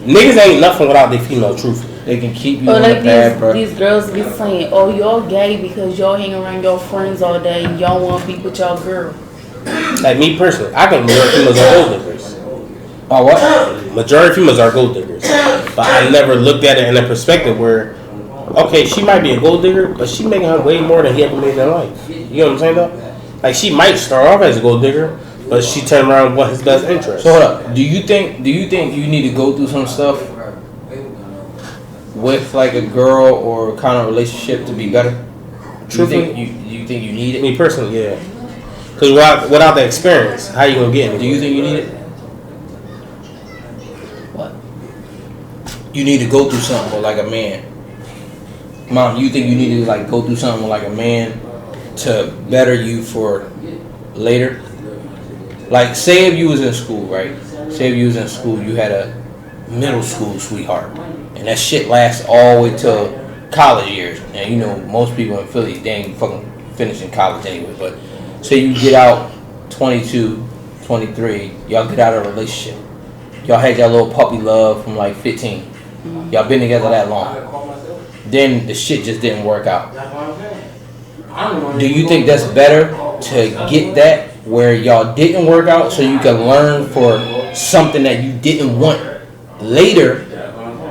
Niggas ain't nothing without their female, truthfully. They can keep you on like a bad bro. These girls be saying, "Oh, y'all gay because y'all hang around your friends all day and y'all want to be with y'all girl." Like me personally, I think majority females are gold diggers. Oh, what? Majority females are gold diggers, but I never looked at it in a perspective where, okay, she might be a gold digger, but she making her way more than he ever made in life. You know what I'm saying though? Like she might start off as a gold digger, but she turned around what his best interest. So hold up. Do you think you need to go through some stuff with like a girl or kind of relationship to be better? Do you think you need it? Me personally, yeah. Because without the experience, how you gonna get it? Do you think you need it? What? You need to go through something with like a man. Mom, you think you need to like go through something with like a man to better you for later? Like, say if you was in school, right? Say if you was in school, you had a middle school sweetheart, and that shit lasts all the way till college years. And you know, most people in Philly, they ain't fucking finishing college anyway. But say you get out 22, 23, y'all get out of a relationship. Y'all had your little puppy love from like 15. Y'all been together that long. Then the shit just didn't work out. Do you think that's better to get that where y'all didn't work out so you can learn for something that you didn't want later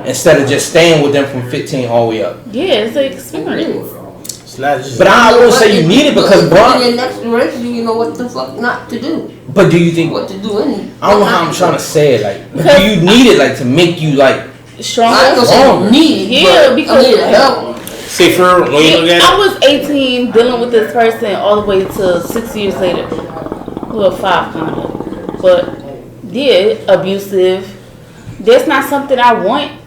instead of just staying with them from 15 all the way up? Yeah, it's an experience. It's not just. But I wouldn't say you need it because bro. In the next relationship, you know what the fuck not to do. But do you think what to do? I don't know how I'm trying to say it. Like, do you need it like to make you like stronger? I ain't gonna say you need it. Yeah, because I need help. See, for when you look at it, I was 18 dealing with this person all the way to 6 years later. Well, 5 kind of. But yeah, abusive. That's not something I want.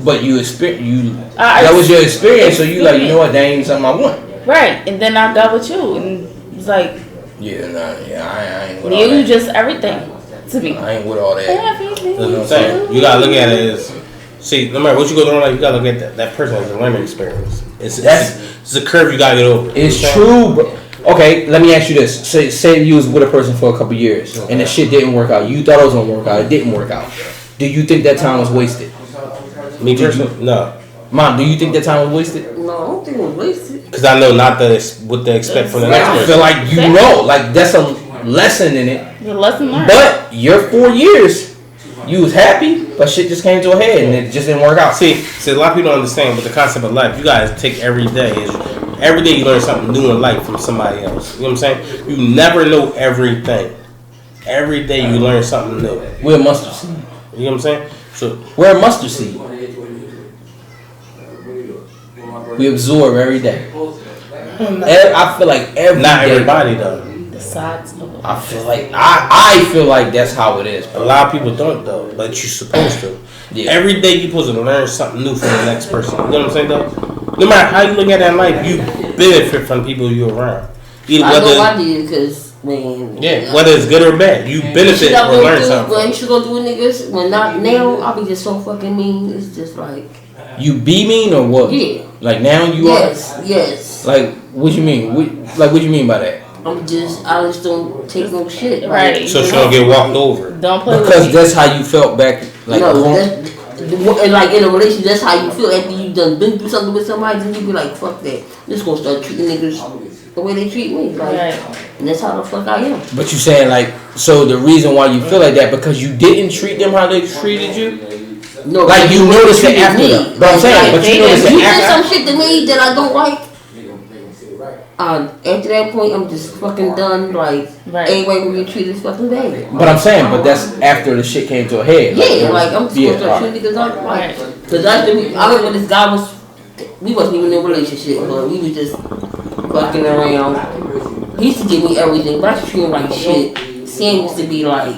But you that was your experience, so you like, you know what, that ain't something I want. Right, and then I got with you, and it's like, I ain't with all you that. just everything to me. I ain't with all that. Everything. that's what I'm saying. You gotta look at it as, see, no matter what you go through in life, you gotta look at that person as a learning experience. It's a curve you gotta get over. It's true, but okay, let me ask you this. Say you was with a person for a couple years, and the shit didn't work out. You thought it was gonna work out, it didn't work out. Do you think that time was wasted? Me personally, no. Mom, do you think that time was wasted? No, I don't think it was wasted. Because I know not what they expect from the next I person. feel like you know, like that's a lesson in it. The lesson learned. But your 4 years, you was happy, but shit just came to a head and it just didn't work out. See, a lot of people don't understand, but the concept of life, you guys take every day. Every day you learn something new in life from somebody else. You know what I'm saying? You never know everything. Every day you learn something new. We're a mustard seed. You know what I'm saying? So We're a mustard seed. We absorb every day. I feel like every not day, everybody though. The sides of it. I feel like I feel like that's how it is. A lot of people don't though, but you're supposed to. Yeah. Every day you're supposed to learn something new from the next person. You know what I'm saying though? No matter how you look at that in life, you benefit from the people you're around. Either I know I did because man. Yeah, whether it's good or bad, you benefit or learn something. When you should go through niggas, when not now, I'll be just so fucking mean. It's just like. You be mean or what? Yeah. Like now you are. Yes. Like what you mean? What you mean by that? I just don't take no shit. Right. So she don't get walked over. Don't play because with that's how you felt back. Like no, like in a relationship, that's how you feel after you done been through something with somebody. Then you be like, fuck that. Just gonna start treating niggas the way they treat me. Like, and that's how the fuck I am. But you saying like, so the reason why you feel like that because you didn't treat them how they treated you. No, like you noticed it after them. But I'm saying, but you noticed it you after. did some shit to me that I don't like. After that point, I'm just fucking done. Like, everybody will get treated fucking bad. But I'm saying, but that's after the shit came to a head. Yeah, like I'm just gonna start treating niggas like, cause I remember this guy we wasn't even in a relationship, but we was just fucking around. He used to give me everything, but I used to treat him like shit. Sam used to be like,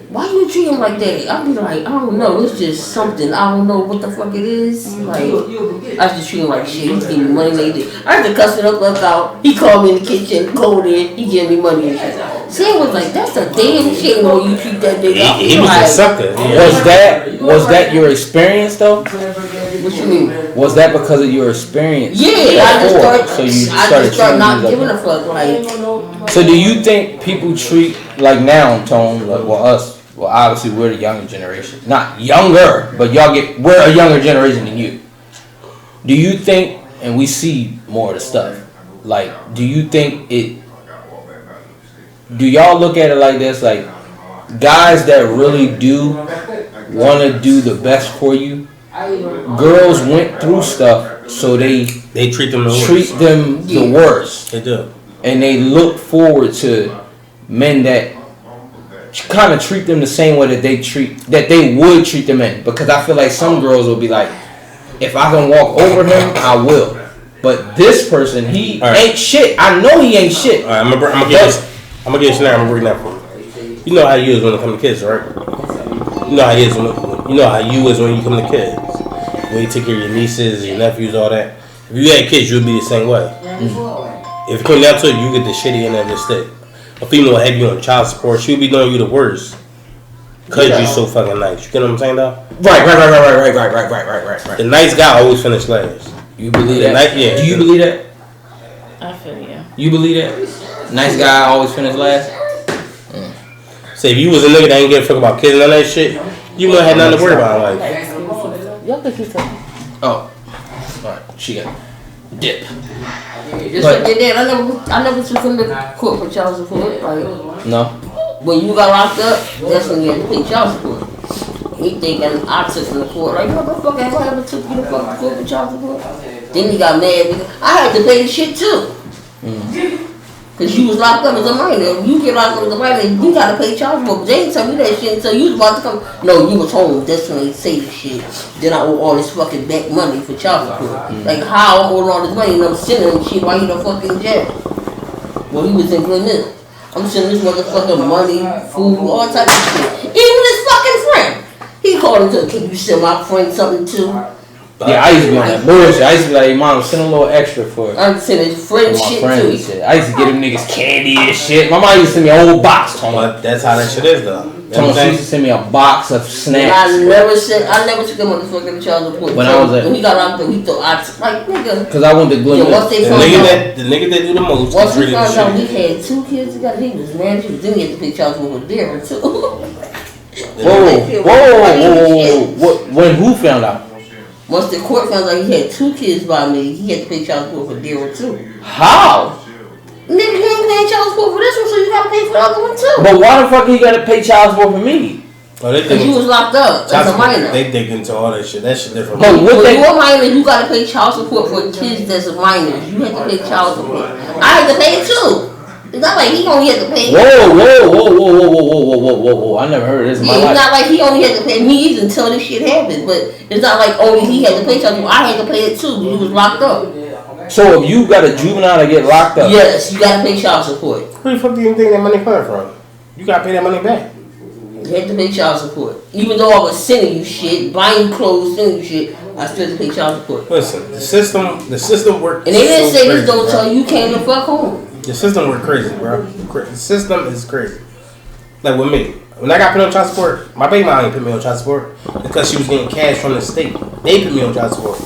why you treat him like that? I'd be like, I don't know, it's just something. I don't know what the fuck it is. Like, I used to treat him like shit. He used to give me money like that. I used to cuss it up out. He called me in the kitchen, go there, he gave me money and shit. Sam was like, that's a damn shit when you treat that nigga. He was like, a sucker. Was that your experience though? What you mean? Was that because of your experience? Yeah, I just started not giving a fuck. Like, so do you think people treat like now, Tone, like well us, Well, obviously we're the younger generation. Not younger, but we're a younger generation than you. Do you think, and we see more of the stuff, like, do you think do y'all look at it like this, like, guys that really do want to do the best for you, girls went through stuff, so they treat them the worst. They do. And they look forward to men that kind of treat them the same way that they would treat them in. Because I feel like some girls will be like, if I can walk over him, I will. But this person, he ain't shit. I know he ain't shit. All right, I'm gonna get this now. I'm gonna bring that for you. You know how you is when it comes to kids, right? You know how you is when you come to kids. When you take care of your nieces, your nephews, all that. If you had kids, you'd be the same way. Mm-hmm. If it came down to it, you get the shitty end of the stick. A female will have you on child support. She'll be doing you the worst. Cause you're so fucking nice. You get what I'm saying, though? Right. The nice guy always finish last. You believe that? Yeah. Do you believe that? I feel you. You believe that? Nice guy always finish last? Say if you was a nigga that ain't give a fuck about kids and none of that shit, you wouldn't have nothing to worry about in life. Y'all can keep talking. Oh. Alright, she got dip. Just like they did. I never took him to court for child support. Like, no. When you got locked up, that's when you had to pay child support. He thinking I took him to court. Like, what the fuck have I ever took you to fucking court for child support? Then he got mad because I had to pay the shit too. Cause you was locked up as a minor. If you get locked up as a minor, you gotta pay child support. But they didn't tell me that shit until you was about to come. No, you was home. That's when they say the shit. Then I owe all this fucking back money for child support. Like how I'm owing all this money and I'm sending him shit while he in fucking jail. Well, he was in Glen. I'm sending this motherfucker money, food, all type of shit. Even his fucking friend. He called him to, can you send my friend something too? Yeah, I used to be on that bullshit. I used to be like, hey, mom, send a little extra for I'm sending his friend shit too. Shit. I used to get them niggas candy and shit. My mom used to send me a whole box. But that's how that shit is, though. She used to send me a box of snacks. I never took him on the fucking child support. When he got locked up, he thought like nigga. Cause I went to Glen. The nigga that do the most. Once he found out we had 2 kids together, he was mad. He was then he had to pay child support with Darren too. Whoa! When who found out? Once the court found out he had 2 kids by me, he had to pay child support for Darren too. How? Nigga, you ain't paying child support for this one, so you gotta pay for the other one too. But why the fuck you gotta pay child support for me? Because you was locked up as a minor. They dig into all that shit. That shit different. But when you're a minor, you gotta pay child support for kids that's minors. You have to pay child support. I had to pay it too. It's not like he only had to pay. Whoa! I never heard of this in my life. It's not like he only had to pay me either until this shit happened. But it's not like only he had to pay child support. I had to pay it too because he was locked up. So if you got a juvenile to get locked up, yes, you gotta pay child support. Where the fuck do you think that money coming from? You gotta pay that money back. You had to pay child support. Even though I was sending you shit, buying clothes, sending you shit, I still had to pay child support. Listen, the system works. And they didn't say this though until you came the fuck home. The system work crazy, bro. The system is crazy. Like with me, when I got put on child support, my baby mom didn't put me on child support because she was getting cash from the state. They put me on child support.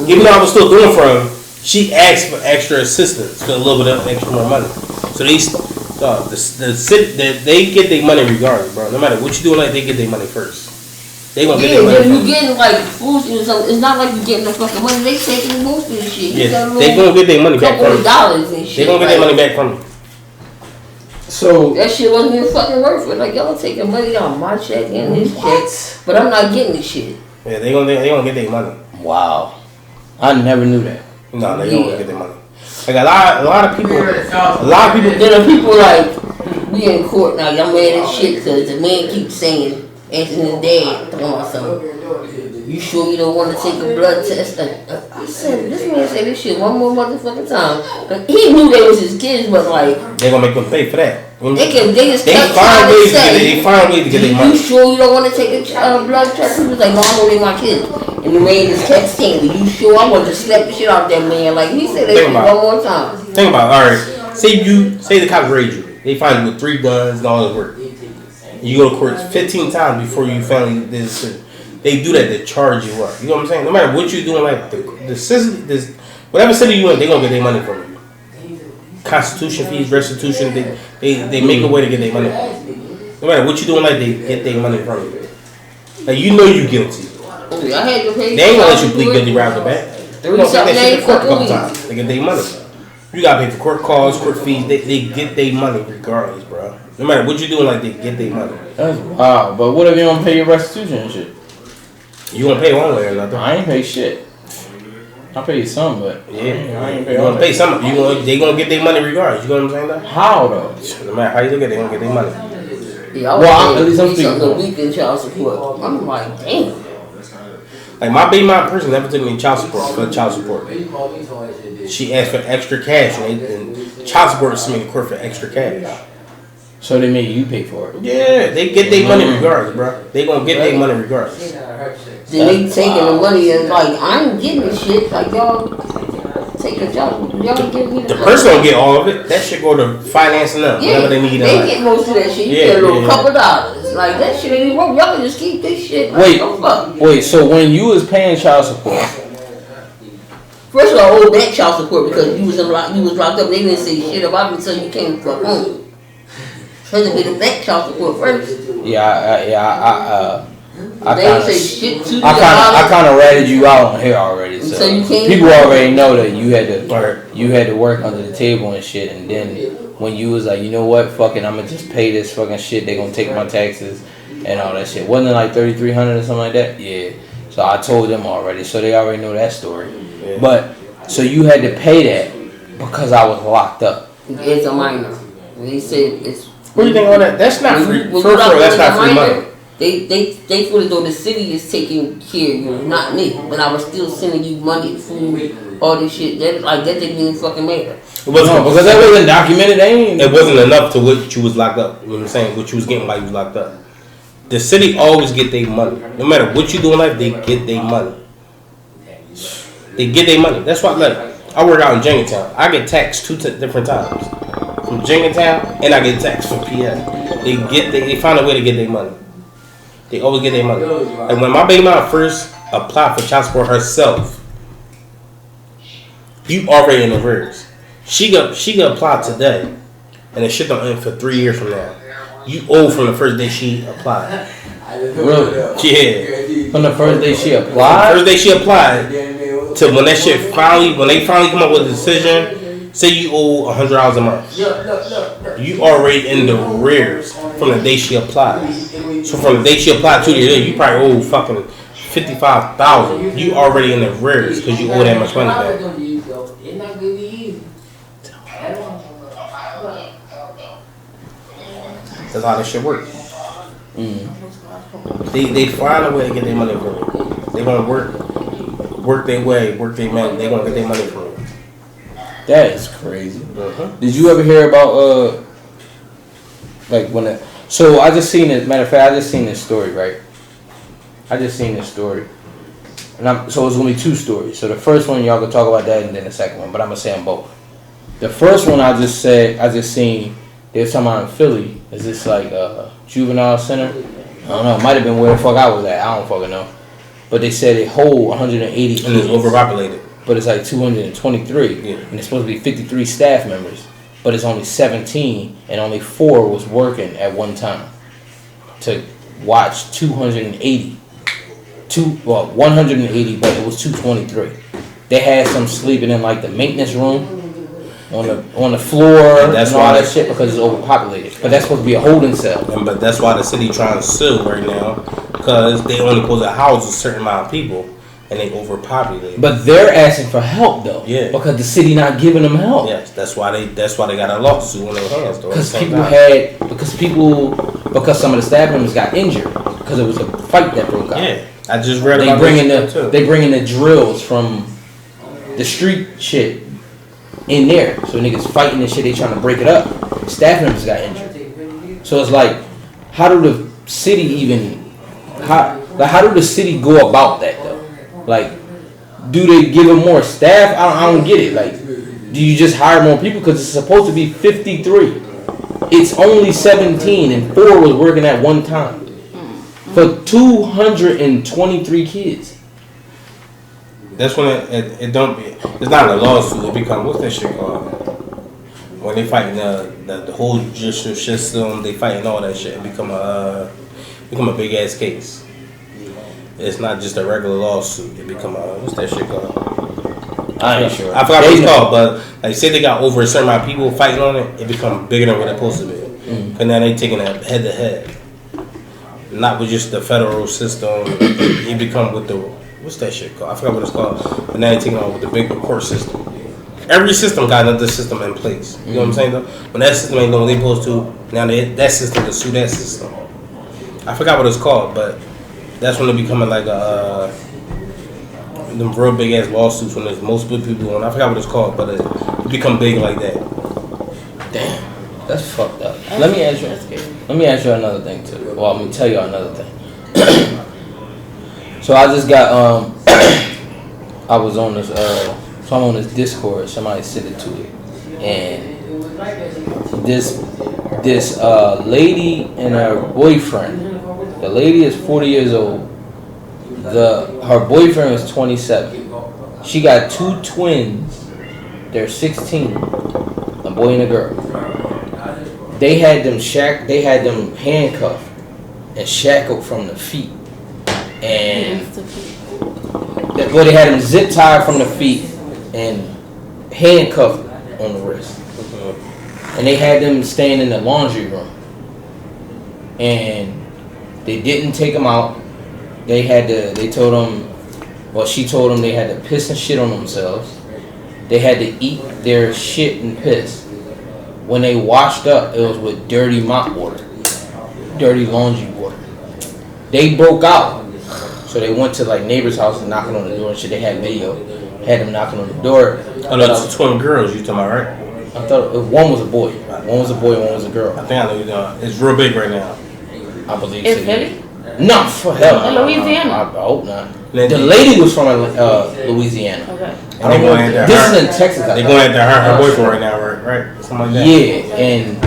Even though I was still doing for them, she asked for extra assistance for a little bit of extra more money. So they get their money regardless, bro. No matter what you do, like they get their money first. They gonna get their money. Yeah, you getting like food or something. It's not like you getting the fucking money. They taking most of the shit. Yeah, they gonna get their money back from you. $2 and shit. They gonna get their money back from you. So that shit wasn't even fucking worth it. Like y'all taking money out of my check and his check, but I'm not getting the shit. Yeah, they gonna get their money. Wow, I never knew that. No, they gonna get their money. Like a lot of people. Then the people like we in court now. Y'all mad as shit because the man keeps saying. Asking his dad, talking about something. You sure you don't want to take a blood test? I said, this man said this shit one more motherfucking time. He knew they was his kids, but like they gonna make them pay for that. They just kept trying to say. They find ways to get their money. You sure you don't want to take a blood test? He was like, no, I know they my kids. And the man just kept saying, you sure? I want to slap the shit out of that man. Like he said that shit one more time. Think about it. All right. Say the cops raid you. They find you with 3 guns and all this work. You go to court 15 times before you finally did this shit. They do that to charge you up. You know what I'm saying? No matter what you're doing, like the system, whatever city you in, they gonna get their money from you. Constitution fees, restitution, they make a way to get their money. No No matter what you doing, like they get their money from you. Like you know you guilty. I had to pay. They ain't gonna let you plead guilty right off the bat. 30-something They court a couple days. times. They get their money. You gotta pay for court calls, court fees. They get their money regardless, bro. No matter what you doing, like they get their money. That's wow. But what if you don't pay your restitution and shit? You gonna pay one way or another. I ain't pay shit. I pay you some, but Yeah, I ain't pay you all gonna pay some. They gonna get their money regardless. You know what I'm saying? Though? How though? No matter how you look at it, they gonna get their money. Yeah, I Well, was at least I'm paying speaking something for- a week in child support. I'm like, damn. Like my baby mom person never took me child support for child support. She asked for extra cash, and child support sent me to court for extra cash. So they made you pay for it. Yeah, they get their money regardless, bro. They gonna get their money regardless. Then they taking the money and like, I ain't getting this shit. Like y'all taking y'all give me The person don't get all of it. That shit go to financing them whenever they need they it. get most of that shit. You Yeah, get a little yeah. couple dollars. Like that shit ain't even worth. Y'all can just keep this shit. Like, Wait, don't fuck. wait. So when you was paying child support, First of all, I owed back child support because you was locked up. They didn't say shit about it until you came from home. So they paid the back child support first. I They kind ain't say of, shit to you. I kind of ratted you out on here already. So, So you can't- people already know that you had to work under the table and shit. And then when you was like, you know what, fucking, I'm gonna just pay this fucking shit. They gonna take my taxes and all that shit. Wasn't it like 3,300 or something like that? Yeah. So I told them already. So they already know that story. Yeah. But so you had to pay that because I was locked up. It's a minor. They said it's. What do you think on that? That's not free. When For you lock that's up not as a free minor, money. They feel as though the city is taking care of you, not me. But I was still sending you money, food, all this shit. That didn't even fucking matter. It wasn't No, because that wasn't documented. They ain't. It wasn't enough to what you was locked up. You know what I'm saying? What you was getting while you was locked up. The city always get their money. No matter what you do in life, they get their money. They get their money. That's why, like, I work out in Jenkintown. I get taxed two different times. From Jenkintown, and I get taxed from PA. They find a way to get their money. They always get their money. And when my baby mom first applied for child support herself, you already in the arrears. She got apply today, and the shit don't end for 3 years from now. You owe from the first day she applied. Really? Yeah. From the first day she First applied? day she applied to when that shit when they finally come up with a decision, say you owe $100 a month. You already in the arrears from the day she applied. So from the day she applied to the day, you probably owe fucking $55,000. You already in the arrears because you owe that much money back. That's how this shit works. They find a way to get their money from you. They gonna work their way, work their money. They gonna get their money from you. That is crazy. Uh-huh. Did you ever hear about like when it? So I just seen it. Matter of fact, I just seen this story, right? I just seen this story, and so it's gonna be two stories. So the first one y'all can talk about that, and then the second one. But I'm gonna say them both. The first one I just seen. They were talking about in Philly. Is this like a juvenile center? I don't know. It might have been where the fuck I was at. I don't fucking know. But they said it hold 180 kids. And it's overpopulated. But it's like 223. Yeah. And it's supposed to be 53 staff members. But it's only 17 and only 4 was working at one time to watch 280. 180, but it was 223. They had some sleeping in like the maintenance room on the floor and that's all why that shit because it's overpopulated. But that's supposed to be a holding cell. But that's why the city trying to sue right now, because they only supposed to house a certain amount of people, and they overpopulated. But they're asking for help though. Yeah. Because the city not giving them help. Yes, that's why they got a lawsuit on their hands though. Because some of the staff members got injured because it was a fight that broke out. Yeah, I just read They about bring in the drills from the street shit in there. So niggas fighting and shit, they trying to break it up. Staff members got injured. So it's like, how do the city how do the city go about that though? Like, do they give them more staff? I don't get it. Like, do you just hire more people? Because it's supposed to be 53. It's only 17 and 4 was working at one time. For 223 kids. That's when it don't be. It's not a lawsuit. It become what's that shit called? when they fighting the whole judicial system, they fighting all that shit. It become a big ass case. It's not just a regular lawsuit. It become what's that shit called? I ain't sure. I forgot what it's called, but like say they got over a certain amount of people fighting on it, it become bigger than what it's supposed to be. Cause now they taking it head to head, not with just the federal system. You become with the what's that shit called? I forgot what it's called. But now they taking on with the big court system. Every system got another system in place. You know what I'm saying though? When that system ain't doing what they supposed to, now that system can sue that system. I forgot what it's called, but that's when it becoming like them real big ass lawsuits when there's multiple people on. I forgot what it's called, but it become big like that. Damn, that's fucked up. Let me ask you another thing too. Well, I'm gonna tell you another thing. So I just got I was on this so I'm on this Discord. Somebody sent it to it, and this lady and her boyfriend. The lady is 40 years old. Her boyfriend is 27. She got 2 twins. They're 16. A boy and a girl. They had them handcuffed and shackled from the feet. And they had them zip tied from the feet and handcuffed on the wrist. And they had them staying in the laundry room. And they didn't take them out. She told them they had to piss and shit on themselves. They had to eat their shit and piss. When they washed up, it was with dirty mop water. Dirty laundry water. They broke out. So they went to like neighbor's house and knocking on the door and shit. They had video. Had them knocking on the door. Oh no, it's 12 girls you talking about, right? I thought one was a boy. One was a boy and one was a girl. I think I know you're doing. It's real big right now. I believe It's so. Philly? No, for hell. In Louisiana? I hope not. The lady was from Louisiana. Okay. And they going after This her. is in Texas. They going after her boyfriend right now, right? Something like that. Yeah, and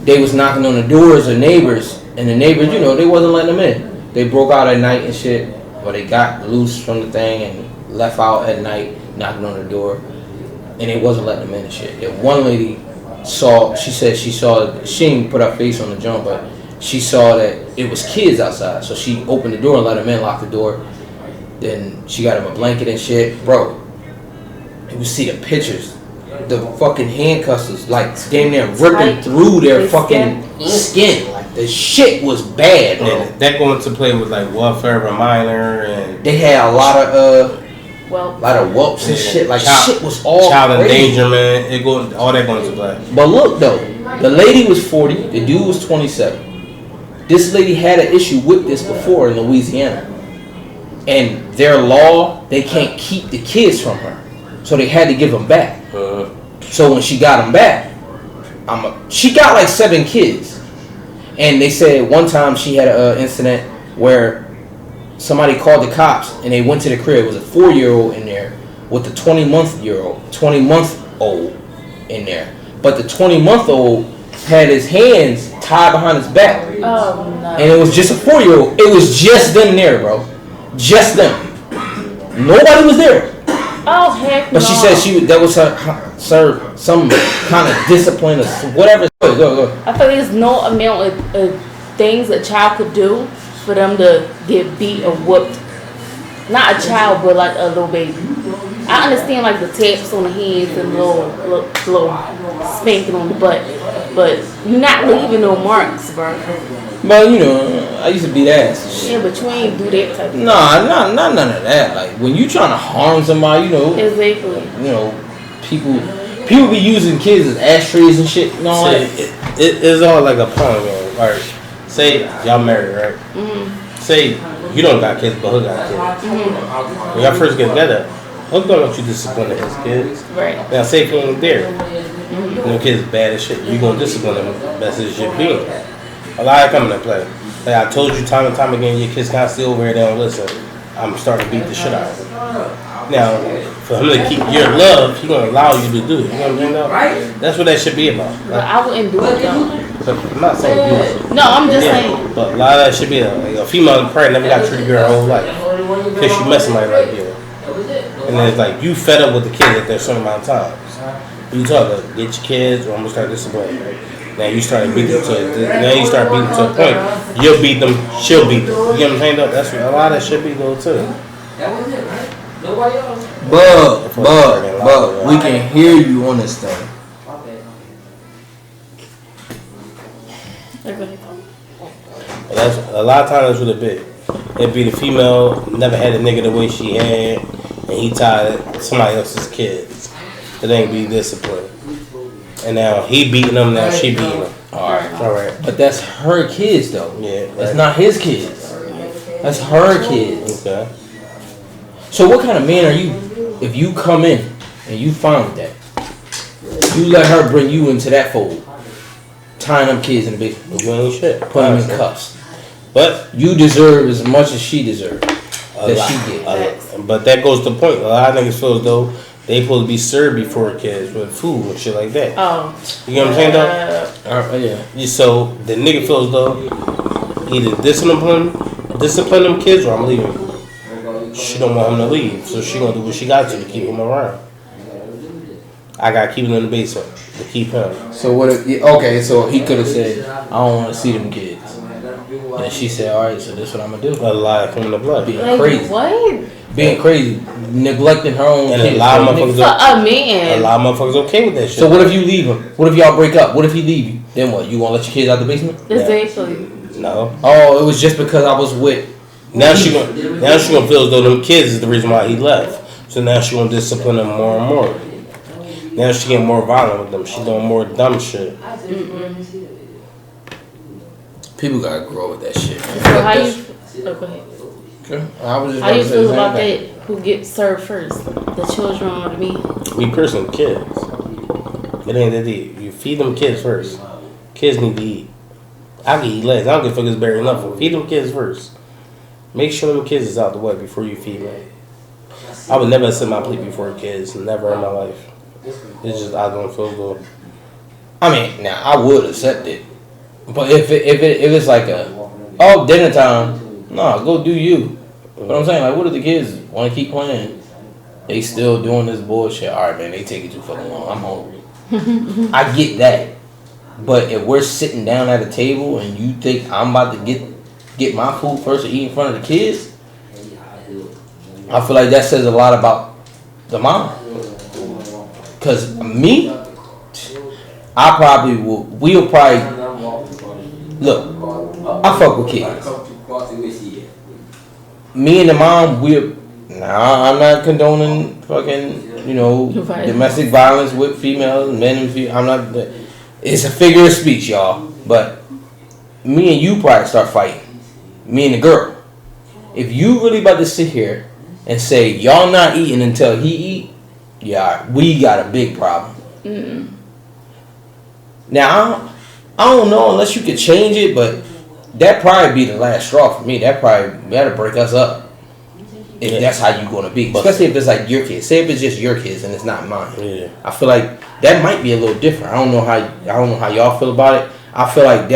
they was knocking on the doors of neighbors, and the neighbors, they wasn't letting them in. They broke out at night and shit, or they got loose from the thing and left out at night, knocking on the door, and they wasn't letting them in and shit. And one lady she said she didn't put her face on the jump, but she saw that it was kids outside, so she opened the door and let them in, locked the door. Then she got him a blanket and shit. Bro, you see the pictures. The fucking handcuffs was like damn near ripping through their fucking skin. Like the shit was bad, bro. And that going to play with like welfare of a minor and they had a lot of whelps and shit. Like shit was all child crazy. endangerment. All that going to play. But look though, the lady was 40, the dude was 27. This lady had an issue with this before in Louisiana. And their law, they can't keep the kids from her. So they had to give them back. So when she got them back, she got like 7 kids. And they said one time she had an incident where somebody called the cops and they went to the crib. It was a 4-year-old in there with the 20-month-old in there. But the 20-month-old had his hands tied behind his back. Oh, no. And it was just a 4-year-old. It was just them there, bro. Just them. Nobody was there. Oh, heck But no. she said that was her some kind of discipline or whatever. Go. I feel there's no amount of things a child could do for them to get beat or whooped. Not a child, but like a little baby. I understand like the taps on the hands and little spanking on the butt, but you're not leaving no marks, bro. But I used to beat ass. Yeah, but you ain't do that type of thing. Nah, not none of that. Like when you trying to harm somebody, Exactly. people be using kids as ashtrays and shit. It's all like a problem, man. Like, say y'all married, right? Mm-hmm. Say you don't got kids, but who got kids? Mm-hmm. When y'all first get together, who's gonna let you discipline his kids? Right. Now, say if he ain't there, the kids bad as shit, you gonna discipline them best as shit being. A lot come into play. Like I told you time and time again, your kids can't stay over here, they don't listen. I'm starting to beat the shit out of them. Now, for him to keep your love, he gonna allow you to do it. You know what I'm saying? Right. That's what that should be about. But I wouldn't do it though. So, I'm not saying do it. No, I'm just saying. But a lot of that should be a female pregnant never got treated good her whole life. Because she met somebody like you. And then it's like you fed up with the kids at that certain amount of times. You talk like, get your kids, or I'm gonna start disciplining. Now you start beating them to a point. You'll beat them, she'll beat them. You know what I'm saying? Though that's what a lot of that should be though too. That was it, right? Nobody else. But we can hear you on this thing. But that's a lot of times that's what it be. It be the female never had a nigga the way she had, and he tied somebody else's kids. It ain't be disciplined. And now he beating them, now she beating them. Alright. But that's her kids though. Yeah. Right. That's not his kids. That's her kids. Okay. So what kind of man are you if you come in and you find that? You let her bring you into that fold. Tying up kids in the basement. Doing shit. Putting them in cuffs. But you deserve as much as she deserves. She gets. But that goes to the point. A lot of niggas feel as though they supposed to be served before kids with food and shit like that. Oh. You know what I'm saying though? Yeah. So the nigga feels though either discipline them kids or I'm leaving. She don't want him to leave, so she gonna do what she got to keep him around. I gotta keep him in the basement to keep him. So what if, okay, so he could have said, I don't want to see them kids. And she said, alright, so this is what I'm gonna do. A lie from the blood. Being like, crazy. What? Being crazy. Neglecting her own and kids. A lot of motherfuckers okay with that shit. So what if you leave him? What if y'all break up? What if he leave you? Then what? You gonna let your kids out the basement? Exactly. No. Oh, it was just because I was with. Now she gonna feel as though them kids is the reason why he left. So now she gonna discipline them more and more. Now she getting more violent with them. She doing more dumb shit. People gotta grow with that shit. Man. So how you? Oh, go ahead. Okay. How you feel about that? Who gets served first? The children or the meat? Me personally, kids. It ain't that deep. You feed them kids first. Kids need to eat. I can eat less. I don't give a fuck it's buried enough. Feed them kids first. Make sure them kids is out the way before you feed them. I would never set my plate before kids. Never in my life. It's just I don't feel good. I mean, now I would accept it, but if it's like dinner time, nah, go do you. But I'm saying, like, what if the kids want to keep playing? They still doing this bullshit. All right, man, they take it too fucking long. I'm hungry. I get that, but if we're sitting down at a table and you think I'm about to get my food first or eat in front of the kids, I feel like that says a lot about the mom. Cause me, we'll probably look. I fuck with kids. Me and the mom, I'm not condoning fucking, domestic violence with females, men and females. I'm not. It's a figure of speech, y'all. But me and you probably start fighting. Me and the girl. If you really about to sit here and say y'all not eating until he eat, yeah, we got a big problem. Mm-hmm. Now I don't know unless you could change it, but that probably be the last straw for me. That'll break us up if that's how you gonna be. Especially if it's like your kids. Say if it's just your kids and it's not mine. Yeah. I feel like that might be a little different. I don't know how y'all feel about it. I feel like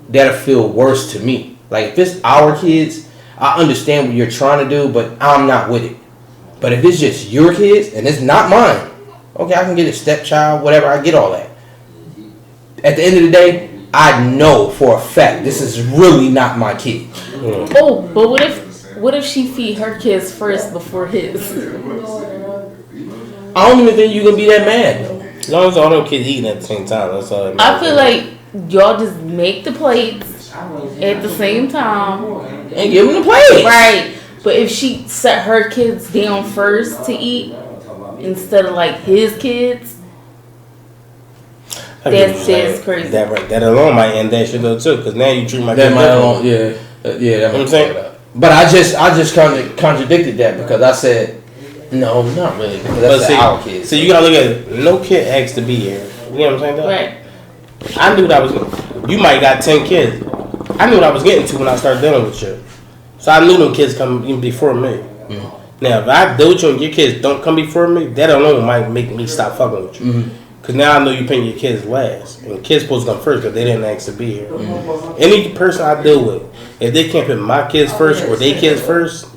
that'll feel worse to me. Like if it's our kids, I understand what you're trying to do, but I'm not with it. But if it's just your kids and it's not mine, okay, I can get a stepchild, whatever. I get all that. At the end of the day, I know for a fact this is really not my kid. Mm. Oh, but what if she feed her kids first before his? I don't even think you're gonna be that mad though. As long as all them kids eating at the same time, that's all that I matters. feel like y'all just make the plates at the same time and give them the plates. Right. But if she set her kids down first to eat instead of like his kids, that's crazy. That alone might end that shit though too, because now you treat my that kids might alone, different. yeah. That what I'm saying. But I just kind of contradicted that because I said no, not really, because that's our kids. So you gotta look at it. No kid asked to be here. You know what I'm saying? Though? Right. I knew that you might got 10 kids. I knew what I was getting to when I started dealing with you. So I knew them kids come even before me. Mm-hmm. Now, if I deal with you and your kids don't come before me, that alone might make me stop fucking with you. Because now I know you're putting your kids last. And kids supposed to come first because they didn't ask to be here. Mm-hmm. Any person I deal with, if they can't put my kids first or their kids first,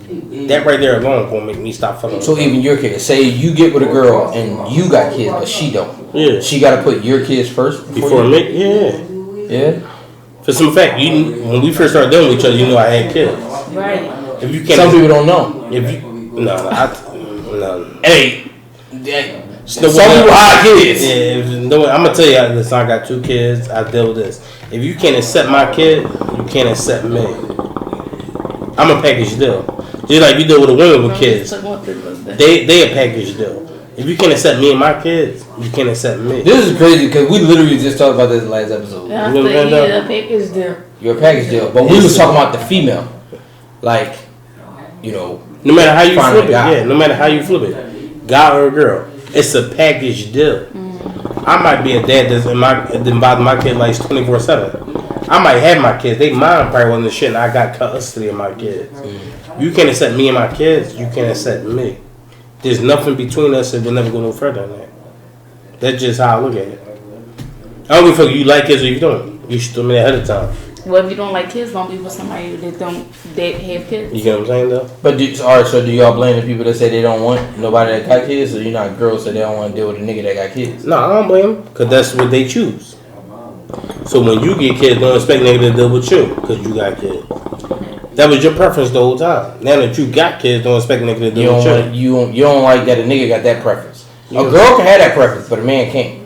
that right there alone gonna make me stop fucking. So even your kids, say you get with a girl and you got kids, but she don't. Yeah. She got to put your kids first before me. Yeah. Yeah. For some fact, when we first started dealing with each other, you know I had kids. Right. If you can't, some people don't know. If you no. Hey. Some people have kids. Yeah, I'm gonna tell you, listen, I got 2 kids. I deal with this. If you can't accept my kid, you can't accept me. I'm a package deal. Just like you deal with the women with kids. They a package deal. If you can't accept me and my kids, you can't accept me. This is crazy because we literally just talked about this last episode. Yeah, a package deal. You're a package deal, but we was talking about the female, like, you know. No matter how you flip it, yeah. No matter how you flip it, guy or girl. It's a package deal. I might be a dad that bother my kid like 24/7. I might have my kids. They mom probably wasn't the shit, and I got custody of my kids. You can't accept me and my kids. You can't accept me. There's nothing between us, and we'll never go no further than that. That's just how I look at it. I don't give a fuck if you like kids or you don't. You should tell me that ahead of time. Well, if you don't like kids, don't be with somebody that have kids. You get what I'm saying, though? But alright, so do y'all blame the people that say they don't want nobody that got kids, or you not girls that they don't want to deal with a nigga that got kids? No, I don't blame them, because that's what they choose. So when you get kids, don't expect nigga to deal with you, because you got kids. That was your preference the whole time. Now that you got kids, don't expect nigga to deal with you. You don't like that a nigga got that preference. A girl can have that preference, but a man can't.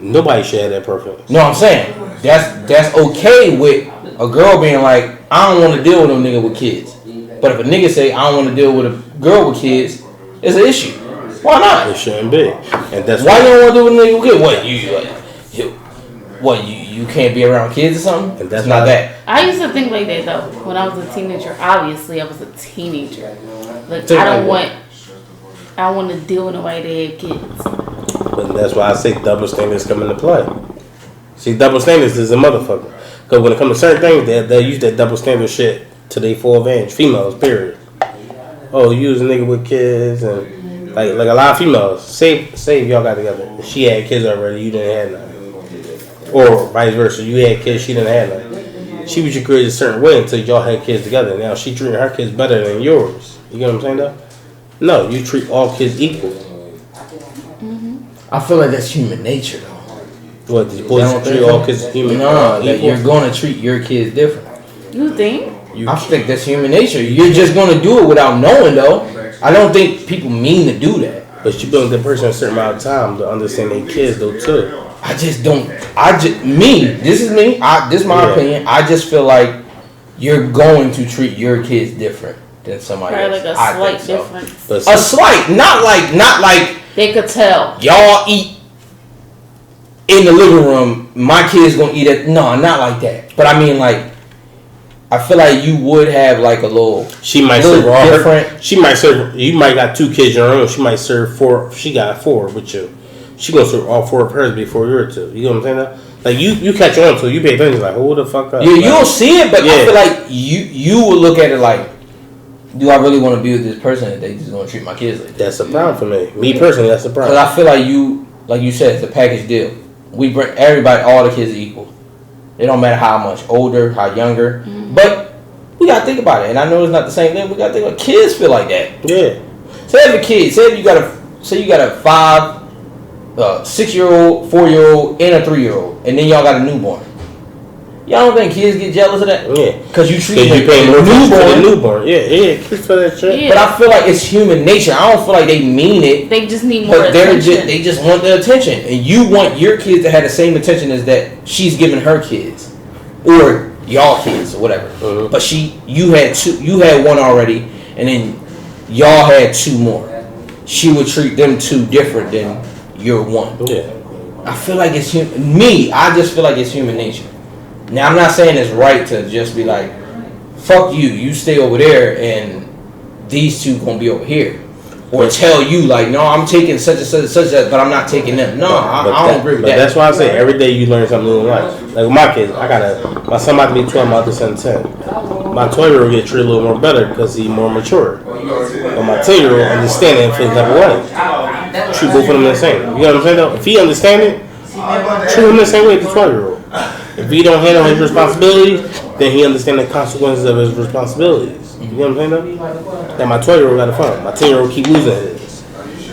Nobody should have that preference. No, I'm saying that's okay with a girl being like, I don't want to deal with no nigga with kids. But if a nigga say I don't want to deal with a girl with kids, it's an issue. Why not? It shouldn't be. And that's why you don't want to deal with a nigga with kids? What you can't be around kids or something? And that's not that. I used to think like that though. When I was a teenager, obviously I was a teenager. Like I don't want to deal with nobody that had kids. But that's why I say double standards come into play. See, double standards is a motherfucker. Because when it comes to certain things, they use that double standard shit to their full advantage. Females, period. Oh, you was a nigga with kids, and like a lot of females. Say if y'all got together, she had kids already, you didn't have none, or vice versa, you had kids, she didn't have none. She was created a certain way until y'all had kids together. Now she treating her kids better than yours. You get what I'm saying, though? No, you treat all kids equal. I feel like that's human nature, though. What, these boys treat all kids human? No, that you're going to treat your kids different. You think? I think that's human nature. You're just going to do it without knowing, though. I don't think people mean to do that. But you build that person a certain amount of time to understand their kids, though, too. I just don't. This is me. This is my opinion. I just feel like you're going to treat your kids different than somebody else. Like a slight difference. A slight, not like they could tell. Y'all eat in the living room. My kids gonna eat it. No, not like that. But I mean, like, I feel like you would have like a little. She might serve all different. She might serve. You might got 2 kids your own. She might serve 4. She got 4 with you. She gonna serve all 4 of hers before you're 2. You know what I'm saying? Though? Like you catch on to it. You pay attention. Like, hold the fuck up. Yeah, you don't see it, but I feel like you would look at it like, do I really want to be with this person if they just gonna treat my kids like that? That's a problem for me. Me personally, that's a problem. Because I feel like you said, it's a package deal. We bring everybody, all the kids are equal. It don't matter how much older, how younger. But we gotta think about it. And I know it's not the same thing. We gotta think about kids feel like that. Yeah. Say if you got a 5, 6-year-old, 4-year-old, and a 3-year-old, and then y'all got a newborn. Y'all don't think kids get jealous of that? Yeah. Because you treat you pay more for the newborn. Yeah, kids for that shit. Yeah. But I feel like it's human nature. I don't feel like they mean it. They just need more attention. They just want the attention. And you want your kids to have the same attention as that she's giving her kids. Or y'all kids or whatever. Mm-hmm. But you had 1 already, and then y'all had 2 more. She would treat them 2 different than your 1. Yeah. I feel like it's I just feel like it's human nature. Now, I'm not saying it's right to just be like, fuck you, you stay over there and these 2 gonna be over here. Or tell you like, no, I'm taking such and such and such, but I'm not taking them. No, I don't agree with that. That's why I say every day you learn something new in life. Like with my kids, my son might be 12, my other son 10. My 12-year-old get treated a little more better because he's more mature. But my 10-year-old understand it and feels that way. Treat both of them the same. You know what I'm saying though? If he understand it, treat him the same way as the 12-year-old. If he don't handle his responsibilities, then he understands the consequences of his responsibilities. You know what I'm saying? Though? Like my 12-year-old got a phone. My 10-year-old keep losing his.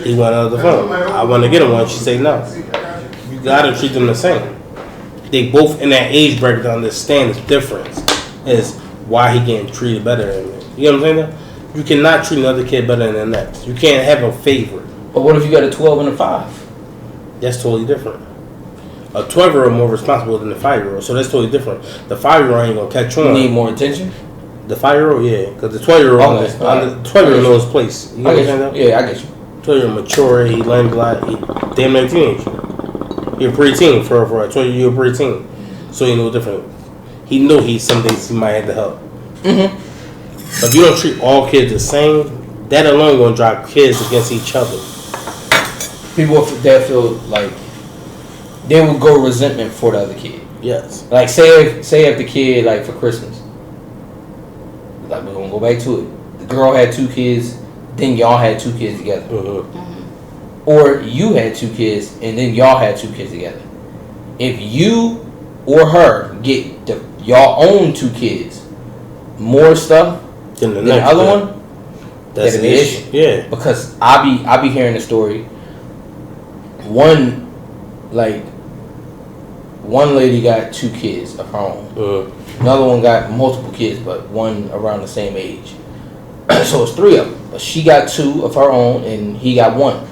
He want another phone. I want to get him one. She say no. You gotta treat them the same. They both in that age bracket to understand the difference is why he getting treated better than me. You know what I'm saying? Though? You cannot treat another kid better than the next. You can't have a favorite. But what if you got a 12 and a 5? That's totally different. A 12-year-old more responsible than the 5-year-old, so that's totally different. The 5-year-old ain't gonna catch on. You need more attention? The 5-year-old, yeah, because the 12-year-old, Okay. the 12-year-old knows his place. You know what I'm saying? Yeah, I get you. 12-year-old mature, he learned a lot. He damn near a teenager. You're a preteen for a 12-year-old. You're a preteen, so he knows different. He know some days he might have to help. Mm-hmm. But if you don't treat all kids the same, that alone gonna drive kids against each other. People that feel like they will go resentment for the other kid. Yes. Like say if the kid, like for Christmas, like we're gonna go back to it. The girl had 2 kids, then y'all had 2 kids together. Mm-hmm. Or you had 2 kids and then y'all had 2 kids together. If you or her get y'all own 2 kids, more stuff Then than the other one, that's an issue. Yeah. Because I be hearing the story. One lady got 2 kids of her own. Another one got multiple kids, but one around the same age. So it's 3 of them. But she got 2 of her own, and he got 1.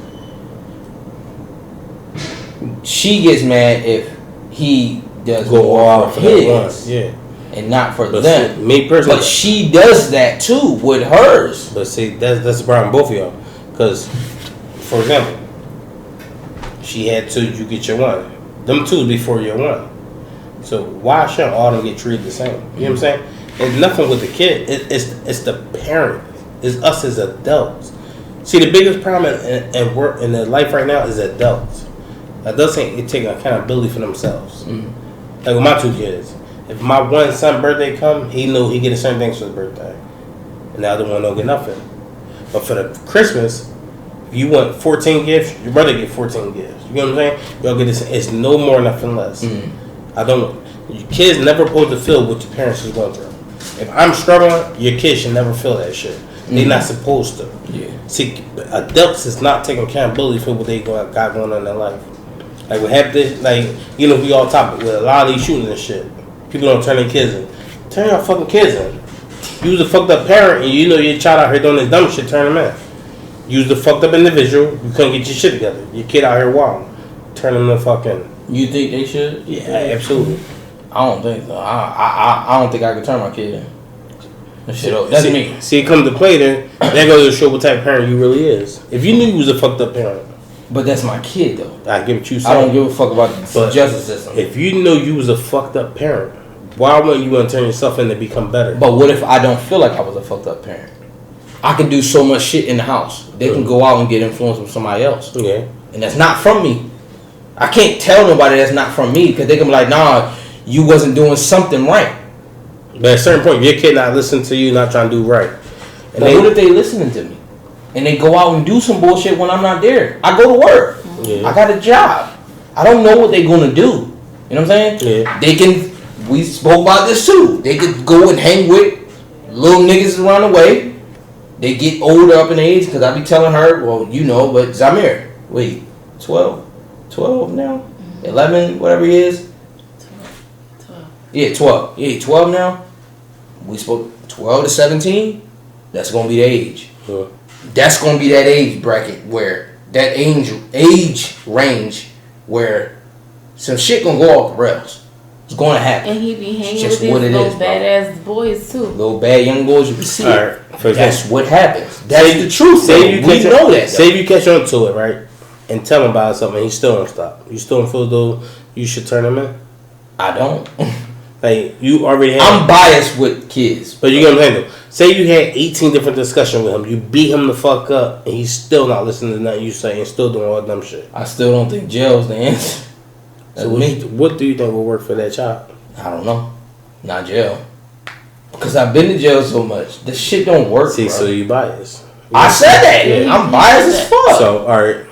She gets mad if he does Go more off for for that his, one. Yeah. and not for But them. see, me personally, But she does that too with hers. But see, that's the problem with both of y'all. Because, for example, she had 2, you get your 1. Them 2 before your 1. So why shouldn't all of them get treated the same? You know what I'm saying? It's nothing with the kid. It's the parent. It's us as adults. See, the biggest problem in work in their life right now is adults. Adults ain't taking accountability for themselves. Like with my 2 kids, if my one son birthday come, he know he get a certain things for his birthday, and the other one don't get nothing. But for the Christmas, if you want 14 gifts, your brother get 14 gifts. You know what I'm saying? Y'all get this. It's no more, nothing less. I don't. Your kids never supposed to feel what your parents is going through. If I'm struggling, your kids should never feel that shit. They're not supposed to. Yeah. See, adults is not taking accountability for what they got going on in their life. Like we have this, like we all talk with a lot of these shootings and shit. People don't turn their kids in. Turn your fucking kids in. You was a fucked up parent, and you know your child out here doing this dumb shit. Turn them in. You was a fucked up individual. You couldn't get your shit together. Your kid out here wild. Turn them the fucking. You think they should? Yeah, absolutely. I don't think so. I don't think I could turn my kid in. That's me. See, it comes to play then. That goes to show what type of parent you really is. If you knew you was a fucked up parent, but that's my kid though. I get what you saying. I don't give a fuck about the justice system. If you know you was a fucked up parent, why wouldn't you want to turn yourself in to become better? But what if I don't feel like I was a fucked up parent? I can do so much shit in the house. They can go out and get influenced from somebody else. Yeah. And that's not from me. I can't tell nobody that's not from me because they can be like, nah, you wasn't doing something right. But at a certain point, your kid not listening to you, not trying to do right. And but what if they listening to me? And they go out and do some bullshit when I'm not there. I go to work. Yeah. I got a job. I don't know what they're going to do. You know what I'm saying? Yeah. They can, we spoke about this too. They could go and hang with little niggas around the way. They get older up in age because I be telling her, well, but Zamir, wait, 12 now? 11, whatever he is? 12. Yeah, 12. Yeah, 12 now. We spoke 12 to 17. That's going to be the age. Yeah. That's going to be that age bracket where that age range where some shit going to go off the rails. It's going to happen. And he be hanging Just with what these it little is, bro. badass boys too. Little bad young boys, you can see All it. right. For That's example, what happens. That's the truth. say you we catch know on, that. Say you catch on to it, right? And tell him about something, he still don't stop. You still don't feel though you should turn him in? I don't. Like, you already had... I'm biased with kids. But you get what I'm saying, though. Say you had 18 different discussions with him. You beat him the fuck up, and he's still not listening to nothing you say and still doing all dumb shit. I still don't think jail's the answer. So what do you think will work for that child? I don't know. Not jail. Because I've been to jail so much. This shit don't work, See, bro. so you biased. I said that. Yeah. I'm biased as fuck. So, alright.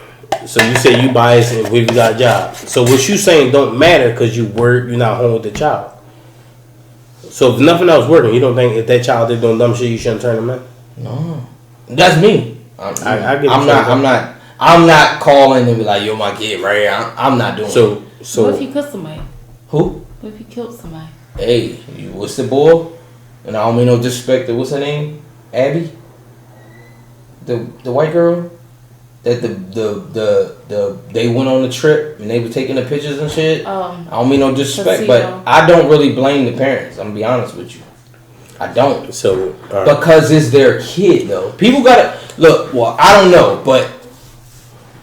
So you say you biased and we've got a job. So what you saying don't matter because you're not home with the child. So if nothing else working, you don't think if that child did doing dumb shit, you shouldn't turn them in? No, that's me. I get I'm not calling and be like, yo, my kid, right? I'm not doing it. So what if you killed somebody? Who? What if you killed somebody? Hey, what's the boy? And I don't mean no disrespect to what's her name? Abby? The white girl? That they went on the trip and they were taking the pictures and shit. I don't mean no disrespect, but I don't really blame the parents. I'm gonna be honest with you. I don't. So because it's their kid though. People gotta look. Well, I don't know, but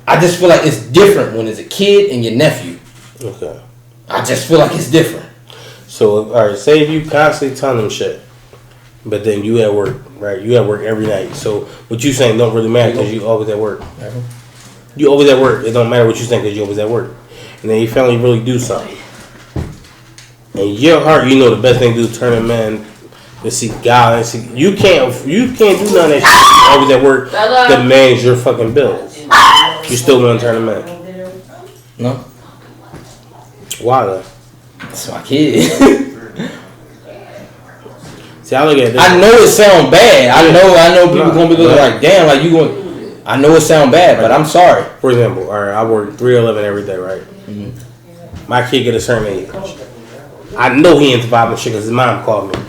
I just feel like it's different when it's a kid and your nephew. Okay. I just feel like it's different. So all right, say if you constantly tell them shit, but then you at work, right? You at work every night. So what you saying don't really matter because you always at work. You always at work. It don't matter what you think because you always at work. And then your family really do something. In your heart, you know the best thing to do is turn them in to see God and see. You can't do none of that shit. You always at work. Demands your fucking bills. You still want to turn them in? No. Why though? It's my kid. See, I look at this. I know it sound bad. I know people gonna be looking like, damn, like you going. I know it sound bad, but I'm sorry. For example, all right, I work 3-11 every day, right? Mm-hmm. My kid get a certain age. I know he into vibing shit because his mom called me,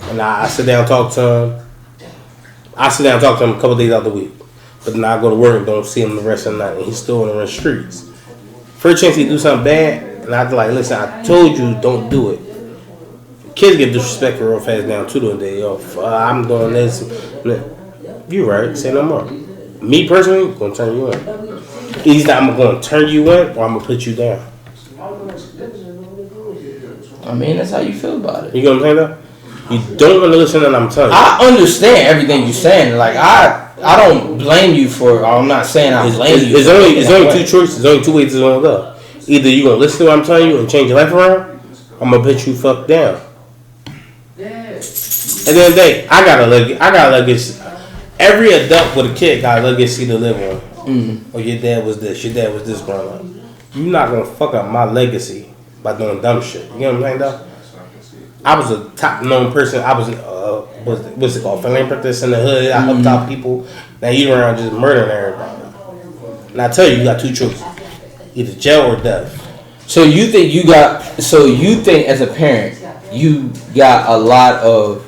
and I sit down and talk to him. I sit down and talk to him a couple days out the week, but then I go to work and don't see him the rest of the night, and he's still in the streets. First chance he do something bad, and I like, listen, I told you don't do it. Kids get disrespectful real fast down too. They I'm doing this. You right? Say no more. Me personally, gonna turn you in. Either I'm gonna turn you in or I'm gonna put you down. I mean, that's how you feel about it. You know what I'm saying though? You don't want to listen to what I'm telling you. I understand everything you're saying. Like I don't blame you for. I'm not saying I blame you. It's only two choices. There's only two ways it's gonna go. Either you gonna listen to what I'm telling you and change your life around, I'm gonna put you fucked down. At the end of the day, I gotta legacy. Every adult with a kid got a legacy to live on. Mm-hmm. Or your dad was this growing up. You're not gonna fuck up my legacy by doing dumb shit. You know what I'm saying though? I was a top known person. I was what's it called? Philanthropist in the hood. I helped out people. Now you around just murdering everybody. And I tell you, you got two choices: either jail or death. So you think as a parent you got a lot of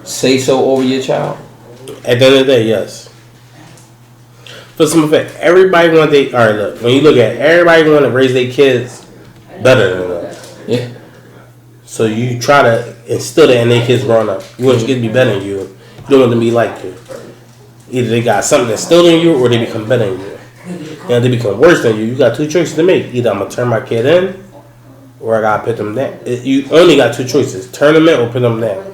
say so over your child? At the end of the day, yes. For some effect, everybody want they. All right, look. When you look at it, everybody want to raise their kids better than them. Yeah. So you try to instill that in their kids growing up. You want your kids to be better than you. You don't want them to be like you. Either they got something instilled in you, or they become better than you. And if they become worse than you, you got two choices to make. Either I'm gonna turn my kid in, or I gotta put them down. You only got two choices: turn them in or put them down.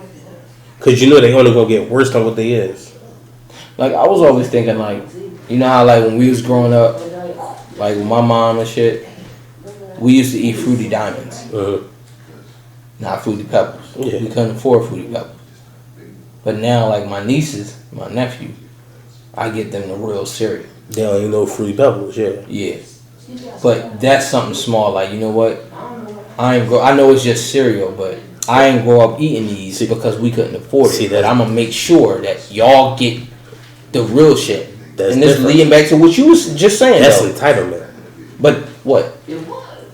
Cause you know they only gonna get worse than what they is. Like I was always thinking, like, you know how like when we was growing up, like with my mom and shit, we used to eat Fruity Diamonds, not Fruity Pebbles. Yeah. We couldn't afford Fruity Pebbles. But now, like my nieces, my nephew, I get them the real cereal. They don't even know Fruity Pebbles, yeah. Yeah. But that's something small. Like, you know what? I know it's just cereal, but I ain't grow up eating these because we couldn't afford it. But I'm gonna make sure that y'all get the real shit. That's and this different. leading back to what you was just saying. That's though. entitlement. But what?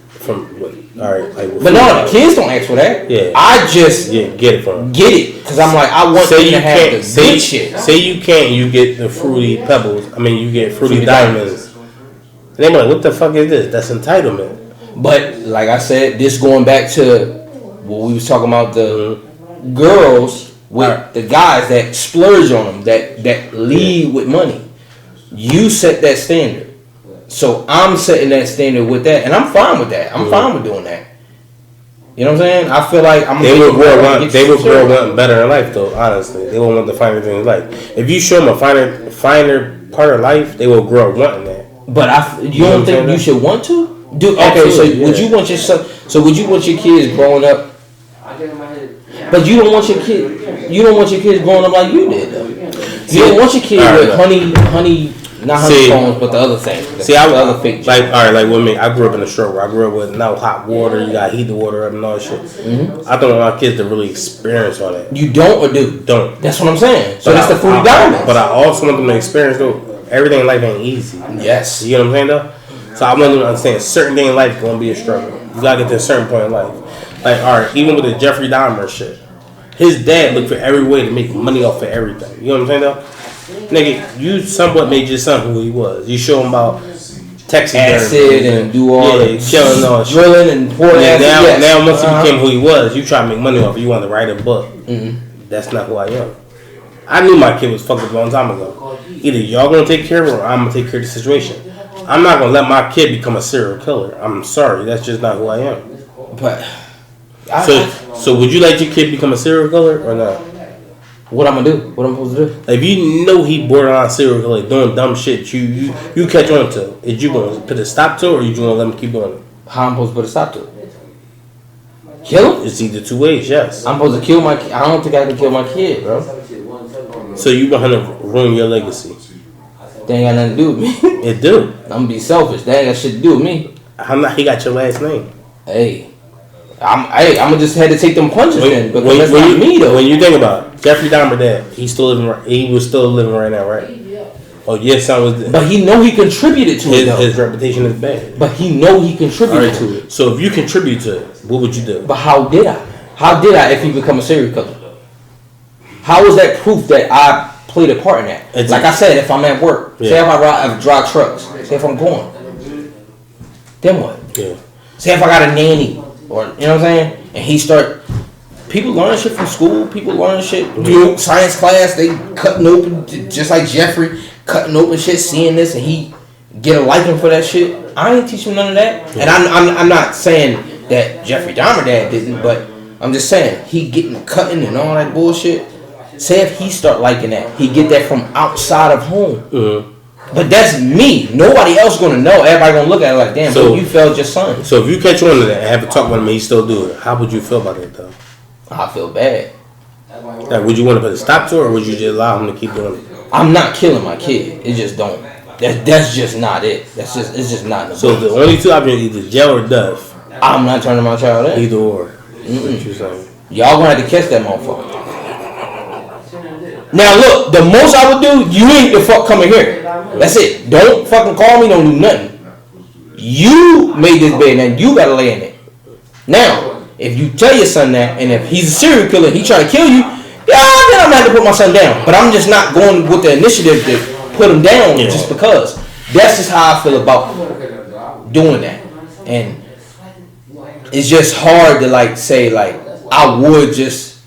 From what? All right, like. But no, the kids don't ask for that. Yeah. I just get it from. get it because I'm like I want them to have the good shit. Say you can't, you get the Fruity Pebbles. I mean, you get Fruity Diamonds. And they be like, what the fuck is this? That's entitlement. But like I said, this going back to what we was talking about the girls with the guys that splurge on them, that lead with money. You set that standard. So I'm setting that standard with that, and I'm fine with that. I'm fine with doing that. You know what I'm saying? I feel like They will grow wanting better in life, though. Honestly, they will want the finer things in life. If you show them a finer part of life, they will grow up wanting that. But you don't think you should want to? Okay, so would you want your son? So would you want your kids growing up? But you don't want your kid. You don't want your kids growing up like you did, though. You don't want your kids with honey Not honeycombs, but the other thing. The other fake. Like, all right, like with me, I grew up in a struggle. I grew up with no hot water. You got to heat the water up and all that shit. Mm-hmm. I don't want my kids to really experience all that. You don't or do? Don't. That's what I'm saying. So that's the food diamond. But I also want them to experience, though, everything in life ain't easy. Yes. You know what I'm saying, though? So I want them to understand certain things in life going to be a struggle. You got to get to a certain point in life. Like, all right, even with the Jeffrey Dahmer shit, his dad looked for every way to make money off of everything. You know what I'm saying, though? Nigga, you somewhat made your son who he was. You show him about Texas acid and do all the killing all drilling and pouring acid. Now once he became who he was, you try to make money off it. You want to write a book. Mm-hmm. That's not who I am. I knew my kid was fucked up a long time ago. Either y'all gonna take care of her or I'm gonna take care of the situation. I'm not gonna let my kid become a serial killer. I'm sorry, that's just not who I am. But so would you let your kid become a serial killer or not? What I'm gonna do? What I'm supposed to do? If you know he borderline serial killer, doing dumb shit, you catch on to, is you gonna put a stop to it or you gonna let him keep doing it? How I'm supposed to put a stop to it? Kill him? It's either two ways, yes. I'm supposed to kill my kid. I don't think I can kill my kid, bro. So you want him to ruin your legacy? That ain't got nothing to do with me. It do. I'm gonna be selfish. That ain't got shit to do with me. How not? He got your last name. Hey. I'm gonna just had to take them punches then because that's not me though. When you think about it, Jeffrey Dahmer dad, he was still living right now, right? Oh yes, son was. But he know he contributed to it. His reputation is bad. But he know he contributed to it. So if you contribute to it, what would you do? But how did I? How did I if he become a serial killer? How was that proof that I played a part in that? Like I said, if I'm at work, say if I drive trucks, say if I'm going, then what? Yeah. Say if I got a nanny. Or, you know what I'm saying? And he people learn shit from school, people learn shit, science class, they cutting open, just like Jeffrey, cutting open shit, seeing this, and he get a liking for that shit. I ain't teach him none of that. And I'm not saying that Jeffrey Dahmer dad didn't, but I'm just saying, he getting cutting and all that bullshit. Say if he start liking that, he get that from outside of home. Mm-hmm. But that's me. Nobody else gonna know. Everybody gonna look at it like, damn, bro, you failed your son. So if you catch on to that and have a talk with him and he still do it, how would you feel about it though? I feel bad. Like, would you want to put a stop to it or would you just allow him to keep doing it? I'm not killing my kid. It just don't. That's just not it. It's just not. So the only two options are either jail or death. I'm not turning my child in. Either or. What you saying? Y'all gonna have to catch that motherfucker. Now look, the most I would do, you ain't the fuck coming here. That's it. Don't fucking call me, don't do nothing. You made this bed, now you gotta lay in it. Now, if you tell your son that, and if he's a serial killer and he try to kill you, then I'm gonna have to put my son down. But I'm just not going with the initiative to put him down just because. That's just how I feel about doing that. And it's just hard to say I would just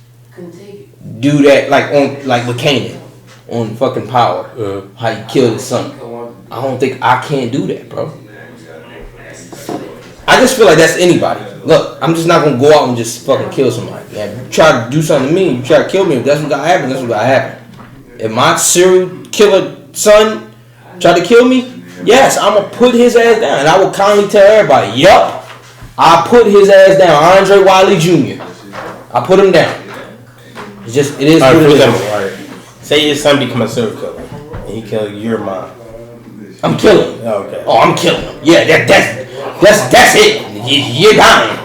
do that like with Kanan on fucking Power, how he killed his son. I don't think I can't do that, bro. I just feel like that's anybody. Look, I'm just not gonna go out and just fucking kill somebody. Yeah, you try to do something to me, you try to kill me. If that's what gotta happen, that's what gotta happen. If my serial killer son try to kill me, yes, I'm gonna put his ass down, and I will kindly tell everybody, yup, I put his ass down. Andre Wiley Jr. I put him down. It is what it is. All right. Say your son become a serial killer and he kill your mom. I'm killing him. Okay. Oh, I'm killing him. Yeah, that's it. You're dying.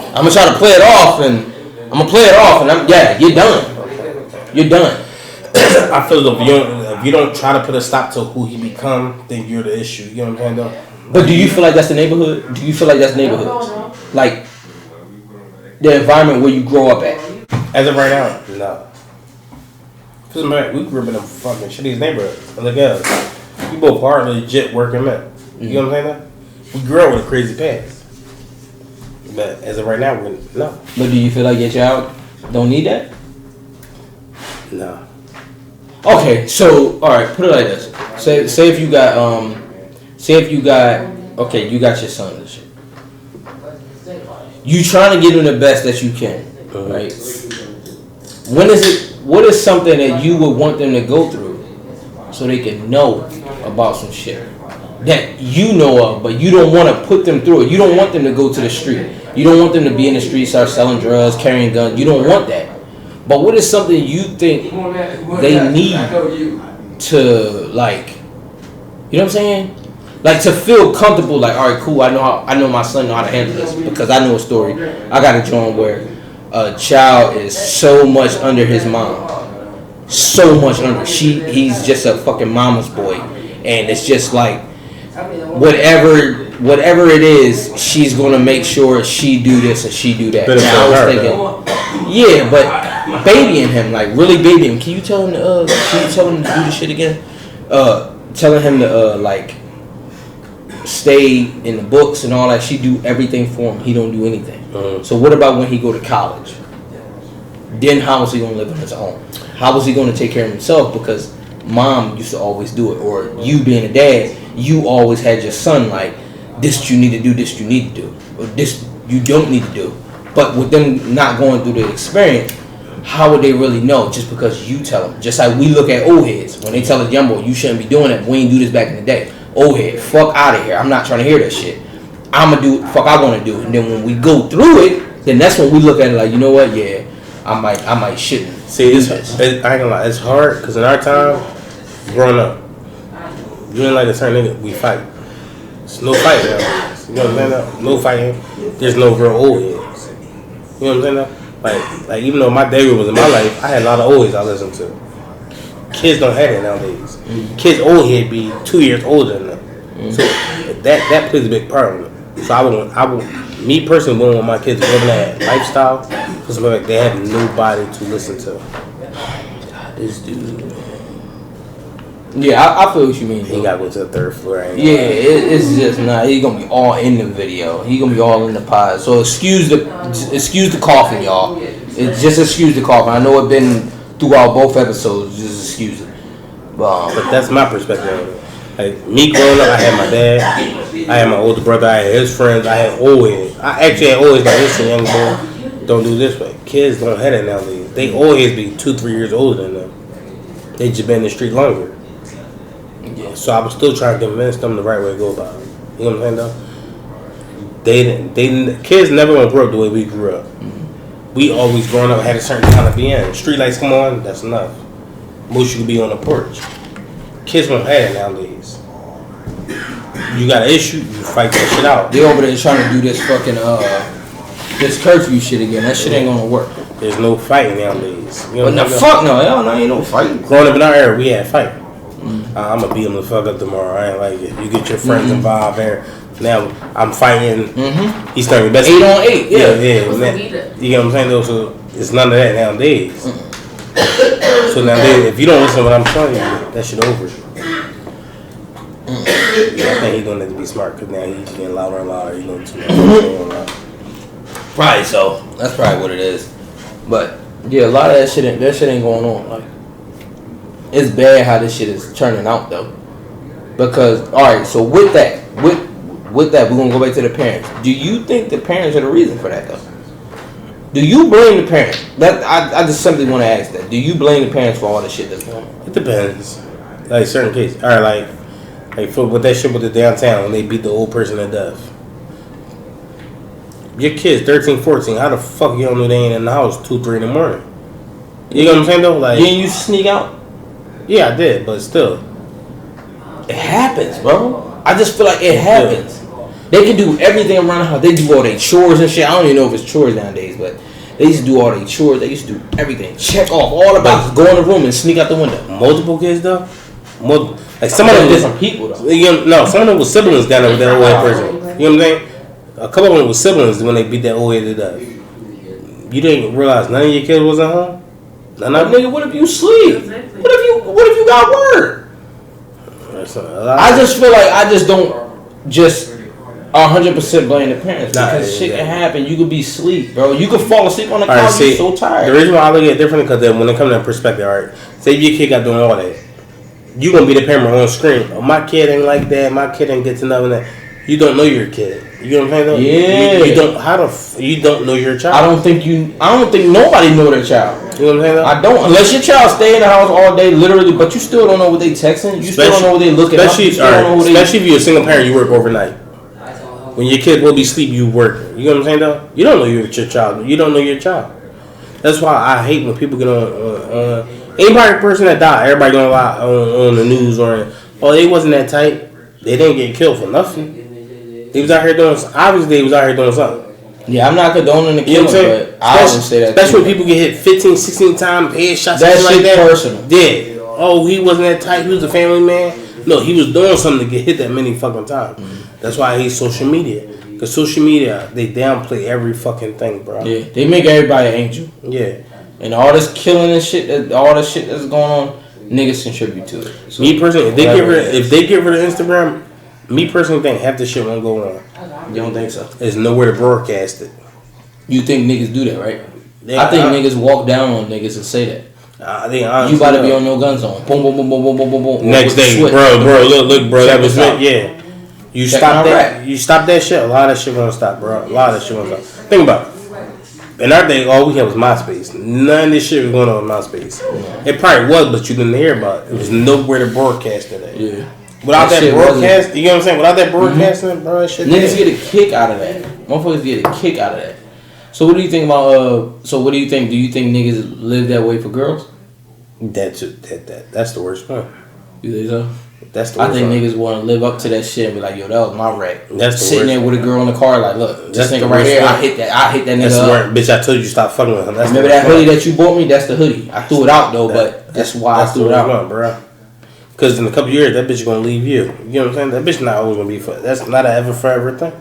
I'm gonna try to play it off, and you're done. You're done. I feel if you don't try to put a stop to who he become, then you're the issue. You know what I'm saying, though? But do you feel like that's the neighborhood? Do you feel like that's neighborhoods? Like the environment where you grow up at? As of right now, no. Cause man, we grew up in a fucking shitty neighborhood. And look at us. We both hard, legit working men. You know what I'm saying? We grew up with a crazy past. But as of right now, no. But do you feel like your child don't need that? No. Okay, so all right, put it like this. Say if you got you got your son and shit. You trying to give him the best that you can, right? What is something that you would want them to go through so they can know about some shit that you know of, but you don't want to put them through it. You don't want them to go to the street. You don't want them to be in the street, start selling drugs, carrying guns. You don't want that. But what is something you think they need to You know what I'm saying? Like to feel comfortable, like, all right, cool. I know my son know how to handle this because I know a story. I got a joint where a child is so much under his mom, so much under. He's just a fucking mama's boy, and it's just like whatever it is, she's gonna make sure she do this and she do that. Now I was thinking, yeah, but babying him, like really babying him. Can you tell him to do the shit again? Telling him to like stay in the books and all that. She do everything for him. He don't do anything. So what about when he go to college? Then how is he gonna live on his own? How is he gonna take care of himself? Because mom used to always do it, or you being a dad, you always had your son like, this you need to do, this you need to do, or this you don't need to do. But with them not going through the experience, how would they really know? Just because you tell them. Just like we look at old heads when they tell us, young boy, you shouldn't be doing that. We ain't do this back in the day. Old head, fuck out of here. I'm not trying to hear that shit. I'ma do what the fuck I want to do. And then when we go through it, then that's when we look at it like, you know what? Yeah, I might shouldn't. See, I ain't gonna lie, it's hard because in our time, growing up, you ain't like a certain nigga, we fight. It's no fighting now. You know what I'm saying? No fighting. There's no real old heads. You know what I'm saying? Like even though my day was in my life, I had a lot of old heads I listened to. Kids don't have it nowadays. Kids old head be 2 years older than them. So that plays a big part in it. So I would, me personally wouldn't want my kids to live in that lifestyle because like they have nobody to listen to. God, this dude. Yeah, I feel what you mean. He gotta go to the third floor. Yeah, it's just not. He gonna be all in the video. He gonna be all in the pod. So excuse the coughing, y'all. Just excuse the coughing. I know it been throughout both episodes. Just excuse it. But that's my perspective of it. Like me growing up, I had my dad, I had my older brother, I had his friends, I had old heads. I actually had always like, listen, young boy, don't do this way. Kids don't have that nowadays. They always be 2-3 years older than them. They just been in the street longer. Yeah. So I was still trying to convince them the right way to go about it. You know what I'm saying though? Kids never gonna grow up the way we grew up. We always growing up had a certain time to be in. Street lights come on, that's enough. Most you could be on the porch. Kids won't have it nowadays. You got an issue, you fight that shit out. They over there trying to do this fucking this curfew shit again. That shit ain't gonna work. There's no fighting nowadays. You know but fuck no, hell no, ain't no fighting. Growing up in our era, we had fighting. I'm gonna beat him the fuck up tomorrow. I ain't like it. You get your friends involved there. Now I'm fighting. He's starting best 8 on 8. Yeah. You know what I'm saying though? So it's none of that nowadays. So nowadays, if you don't listen to what I'm telling you, that shit over. I think he's gonna have to be smart because now he's getting louder and louder. He's doing too much. Probably so. That's probably what it is. But yeah, a lot of that shit ain't going on. Like, it's bad how this shit is turning out though. Because alright, so with that, we're gonna go back to the parents. Do you think the parents are the reason for that though? Do you blame the parents? I just simply want to ask that. Do you blame the parents for all the shit that's going on? It depends. Like certain cases. Alright, like for with that shit with the downtown when they beat the old person to death. Your kids 13, 14, how the fuck you don't know they ain't in the house 2, 3 in the morning? You know what I'm saying though? Like, you didn't used to sneak out? Yeah, I did, but still. It happens, bro. I just feel like it happens. They can do everything around the house. They do all their chores and shit. I don't even know if it's chores nowadays, but they used to do all their chores. They used to do everything. Check off all the boxes. Go in the room and sneak out the window. Multiple kids though? Like some of them different people though. No, some of them was siblings down there with that old head person. You know what I'm saying? A couple of them was siblings when they beat that old head to death. You didn't realize none of your kids was at home? None of them? Nigga, what if you sleep? What if you got work? I just feel like I just don't just 100% blame the parents because shit can happen. You could be asleep, bro. You could fall asleep on the couch. You're so tired. The reason why I look at it differently because when it comes to that perspective, all right, say your kid got doing all that, you gonna be the parent on screen. Oh, my kid ain't like that. My kid ain't get to know that. You don't know your kid. You know what I'm saying? Though? Yeah. You don't. You don't know your child. I don't think nobody know their child. You know what I'm saying? Though? I don't. Unless your child stay in the house all day, literally, but you still don't know what they texting. You still don't know what they looking at. Especially if you're a single parent, you work overnight. When your kid will be asleep, you work. You know what I'm saying? Though you don't know your child. You don't know your child. That's why I hate when people get on anybody person that died. Everybody gonna lie on the news or Oh, they wasn't that tight. They didn't get killed for nothing. They was out here doing. Obviously, they was out here doing something. Yeah, I'm not condoning the You know killing, what I'm saying? but I always say that. Especially when people get hit 15, 16 times, headshots, that like shit that. personal. Yeah. Oh, he wasn't that tight. He was a family man. No, he was doing something to get hit that many fucking times. That's why I hate social media. Because social media, they downplay every fucking thing, bro. Yeah, they make everybody an angel. Yeah. And all this killing and shit, all this shit that's going on, niggas contribute to it. So, me personally, if they get rid of Instagram, me personally think half the shit won't go on. You don't think so? There's nowhere to broadcast it. You think niggas do that, right? Yeah, I think niggas walk down on niggas and say that. I think honestly, you about to be on no gun zone. Boom, boom, boom, boom, boom, boom, boom, boom. Next day, bro, look, bro, that was it. Yeah, you stop that. You stop that shit. A lot of shit gonna stop, bro. A lot of shit gonna stop. Think about it. In our day, all we had was MySpace. None of this shit was going on in MySpace. It probably was, but you didn't hear about it. It was nowhere to broadcast it at. Yeah. Without that broadcast, you know what I'm saying? Without that broadcasting, bro, that shit. Niggas get a kick out of that. Motherfuckers get a kick out of that. So what do you think about? So what do you think? Do you think niggas live that way for girls? That's the worst one. You think so? That's the I worst think one. niggas want to live up to that shit and be like, yo, that was my wreck. That's the sitting there worst with a girl in the car, like, look, this That's nigga the right worst here, one. I hit that That's nigga the up. worst. Bitch, I told you stop fucking with him. That's Remember that hoodie that you bought me? That's the hoodie. I threw it out though, but that's why I threw it out, bro. Because in a couple years, that bitch gonna leave you. You know what I'm saying? That bitch not always gonna be for. That's not an ever forever thing.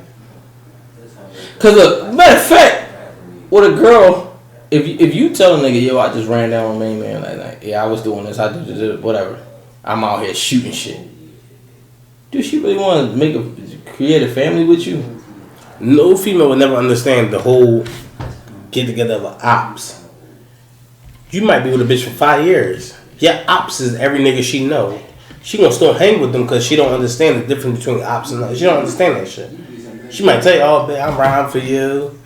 Cause look, matter of fact, with a girl, if you tell a nigga, yo, I just ran down on main man like, yeah, I was doing this, I did this, whatever. I'm out here shooting shit. Do she really want to create a family with you? No female would never understand the whole get together of ops. You might be with a bitch for 5 years. Yeah, ops is every nigga she know. She gonna still hang with them because she don't understand the difference between ops and she don't understand that shit. She might tell you, oh, babe, I'm riding for you.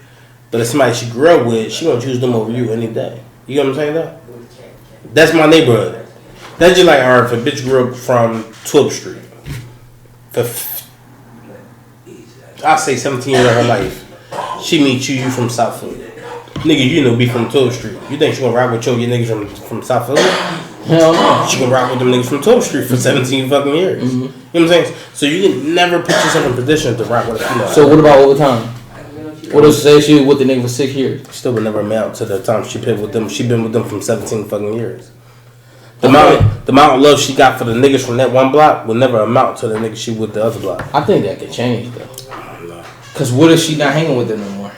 But if somebody she grew up with, she gonna choose them over you any day. You know what I'm saying though? That's my neighborhood. That's just like, alright, if a bitch grew up from 12th Street. I'll say 17 years of her life. She meet you from South Philly. Nigga, you know be from 12th Street. You think she gonna ride with your niggas from South Philly? Hell no. She gonna ride with them niggas from 12th Street for 17 fucking years. Mm-hmm. You know what I'm saying? So you can never put yourself in a position to ride with a female. So what about overtime? What if say she was with the nigga for 6 years? Still would never amount to the time she been with them. She been with them from 17 fucking years. The amount of love she got for the niggas from that one block will never amount to the niggas she with the other block. I think that could change though. Cause what if she not hanging with them no more?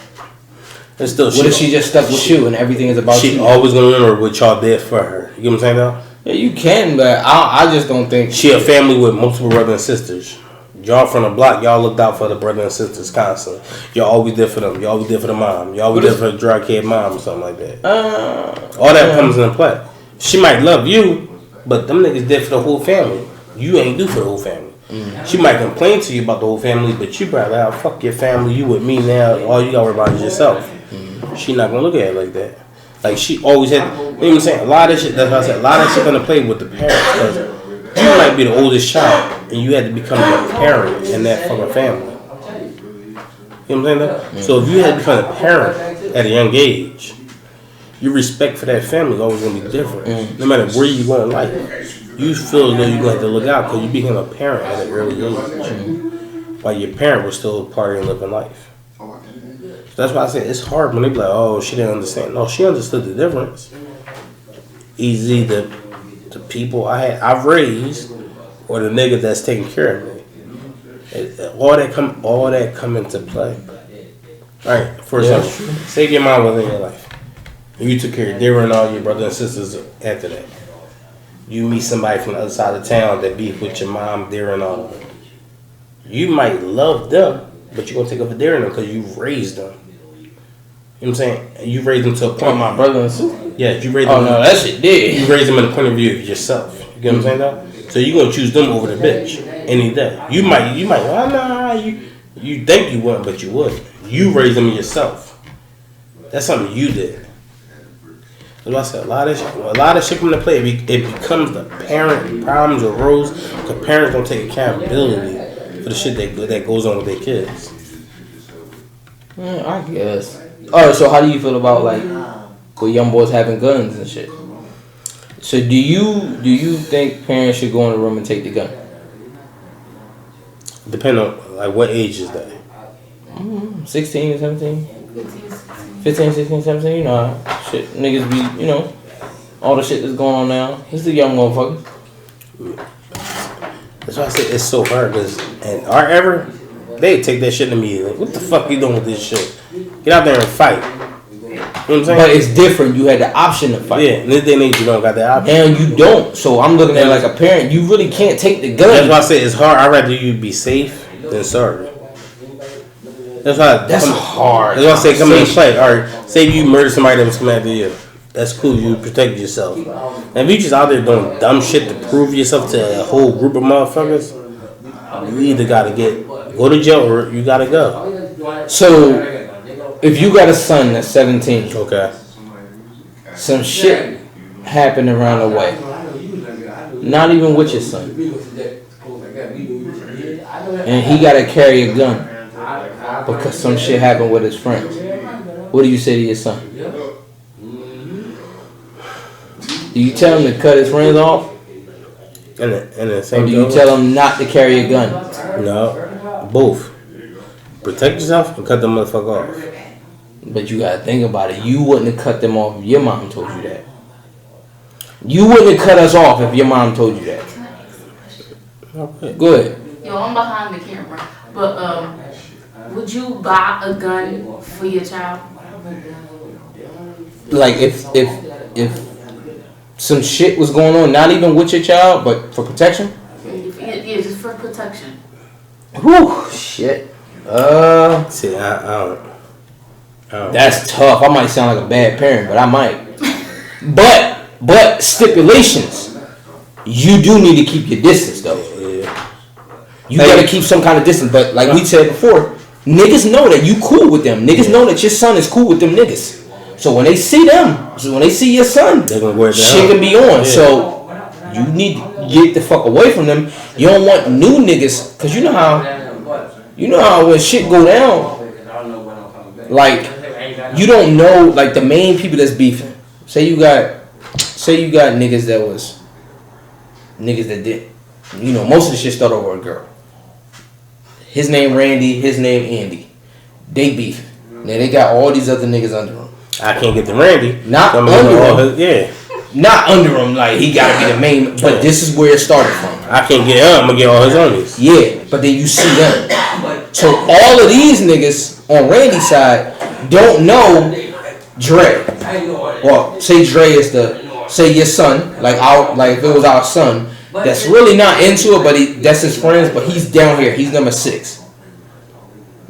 It's still what if she just stuck with you and everything is about you? She always gonna remember what y'all did for her. You get what I'm saying though? Yeah, you can, but I just don't think she a family with multiple brothers and sisters. Y'all from the block, y'all looked out for the brothers and sisters constantly. Y'all always did for them. Y'all always did for the mom. Y'all always did for the drug kid mom or something like that. All that comes into play. She might love you, but them niggas did for the whole family. You ain't do for the whole family. Mm-hmm. She might complain to you about the whole family, but you probably like, fuck your family, you with me now. All you gotta worry about is yourself. Mm-hmm. She not gonna look at it like that. Like she always had, you know what I'm saying? A lot of shit, that's what I said, a lot of shit gonna play with the parents. Because you might be the oldest child, and you had to become a parent in that fucking family. You know what I'm saying? Mm-hmm. So if you had to become a parent at a young age, your respect for that family is always gonna be different. Mm-hmm. No matter where you go in life. You feel as though you're going to have to look out because you became a parent at an early age. Mm-hmm. While your parent was still partying and living life. So that's why I say it's hard when they be like, oh, she didn't understand. No, she understood the difference. Easy the people I've raised or the nigga that's taking care of me. All that come into play. Alright, for example, say your mom was in your life. And you took care of Darren and all your brothers and sisters after that. You meet somebody from the other side of town that be with your mom, Darren, and all of them. You might love them, but you're going to take over Darren because you raised them. You know what I'm saying? You raised them to a point. My brother and sister? Yeah, you raised them. Oh, no, that shit did. You raised them in the point of view of yourself. You get what I'm saying, though? So you're going to choose them over the bitch any day. You might, well, nah, you think you wouldn't, but you would. You raised them yourself. That's something you did. As I said, a lot of shit come into play. It becomes the parent problems arose because parents don't take accountability for the shit that goes on with their kids. I guess. Alright, so how do you feel about like with young boys having guns and shit? So do you think parents should go in the room and take the gun? Depending on like what age is that? 16, 17, 15, 16, 17. You know how shit niggas be. You know all the shit that's going on now. He's a young motherfucker. That's why I say it's so hard because in our era, they take that shit immediately. What the fuck you doing with this shit? Get out there and fight. You know what I'm saying? But it's different. You had the option to fight. Yeah, in this day and age, you don't got that option. And you don't. So I'm looking at it like a parent. You really can't take the gun. That's why I say it's hard. I'd rather you be safe than sorry. That's why. That's hard. That's why I say come in and play. All right, say you murder somebody that was coming after you. That's cool. You protect yourself. And if you just out there doing dumb shit to prove yourself to a whole group of motherfuckers, you either gotta go to jail or you gotta go. So if you got a son that's 17, Okay. some shit happened around the way. Not even with your son. And he gotta carry a gun because some shit happened with his friends. What do you say to your son? Do you tell him to cut his friends off? And the same Or do you tell him not to carry a gun? No, both. Protect yourself and cut the motherfucker off. But you gotta think about it. You wouldn't have cut them off if your mom told you that. You wouldn't have cut us off if your mom told you that. Okay. Good. Yo, I'm behind the camera. But would you buy a gun for your child? Like if some shit was going on, not even with your child, but for protection. Yeah, just for protection. Whew, shit. See, I don't. That's tough. I might sound like a bad parent, but I might. But stipulations. You do need to keep your distance though. Yeah. You gotta keep some kind of distance. But like we said before, niggas know that you cool with them. Niggas know that your son is cool with them niggas. So when they see your son, They're gonna wear it down. shit can be on. Yeah. So you need to get the fuck away from them. You don't want new niggas, cause you know how when shit go down, like you don't know like the main people that's beefing. Say you got niggas that did, you know, most of the shit started over a girl. His name Randy, his name Andy. They beefing. Now they got all these other niggas under them. I can't get the Randy. Not I'm under gonna him. yeah. Not under him, like he gotta be the main. But this is where it started from. I can't get him. I'm gonna get all his homies. Yeah, but then you see them. So all of these niggas on Randy's side don't know Dre. Well, say Dre is say your son, like if it was our son, that's really not into it, but that's his friends, but he's down here. He's number 6.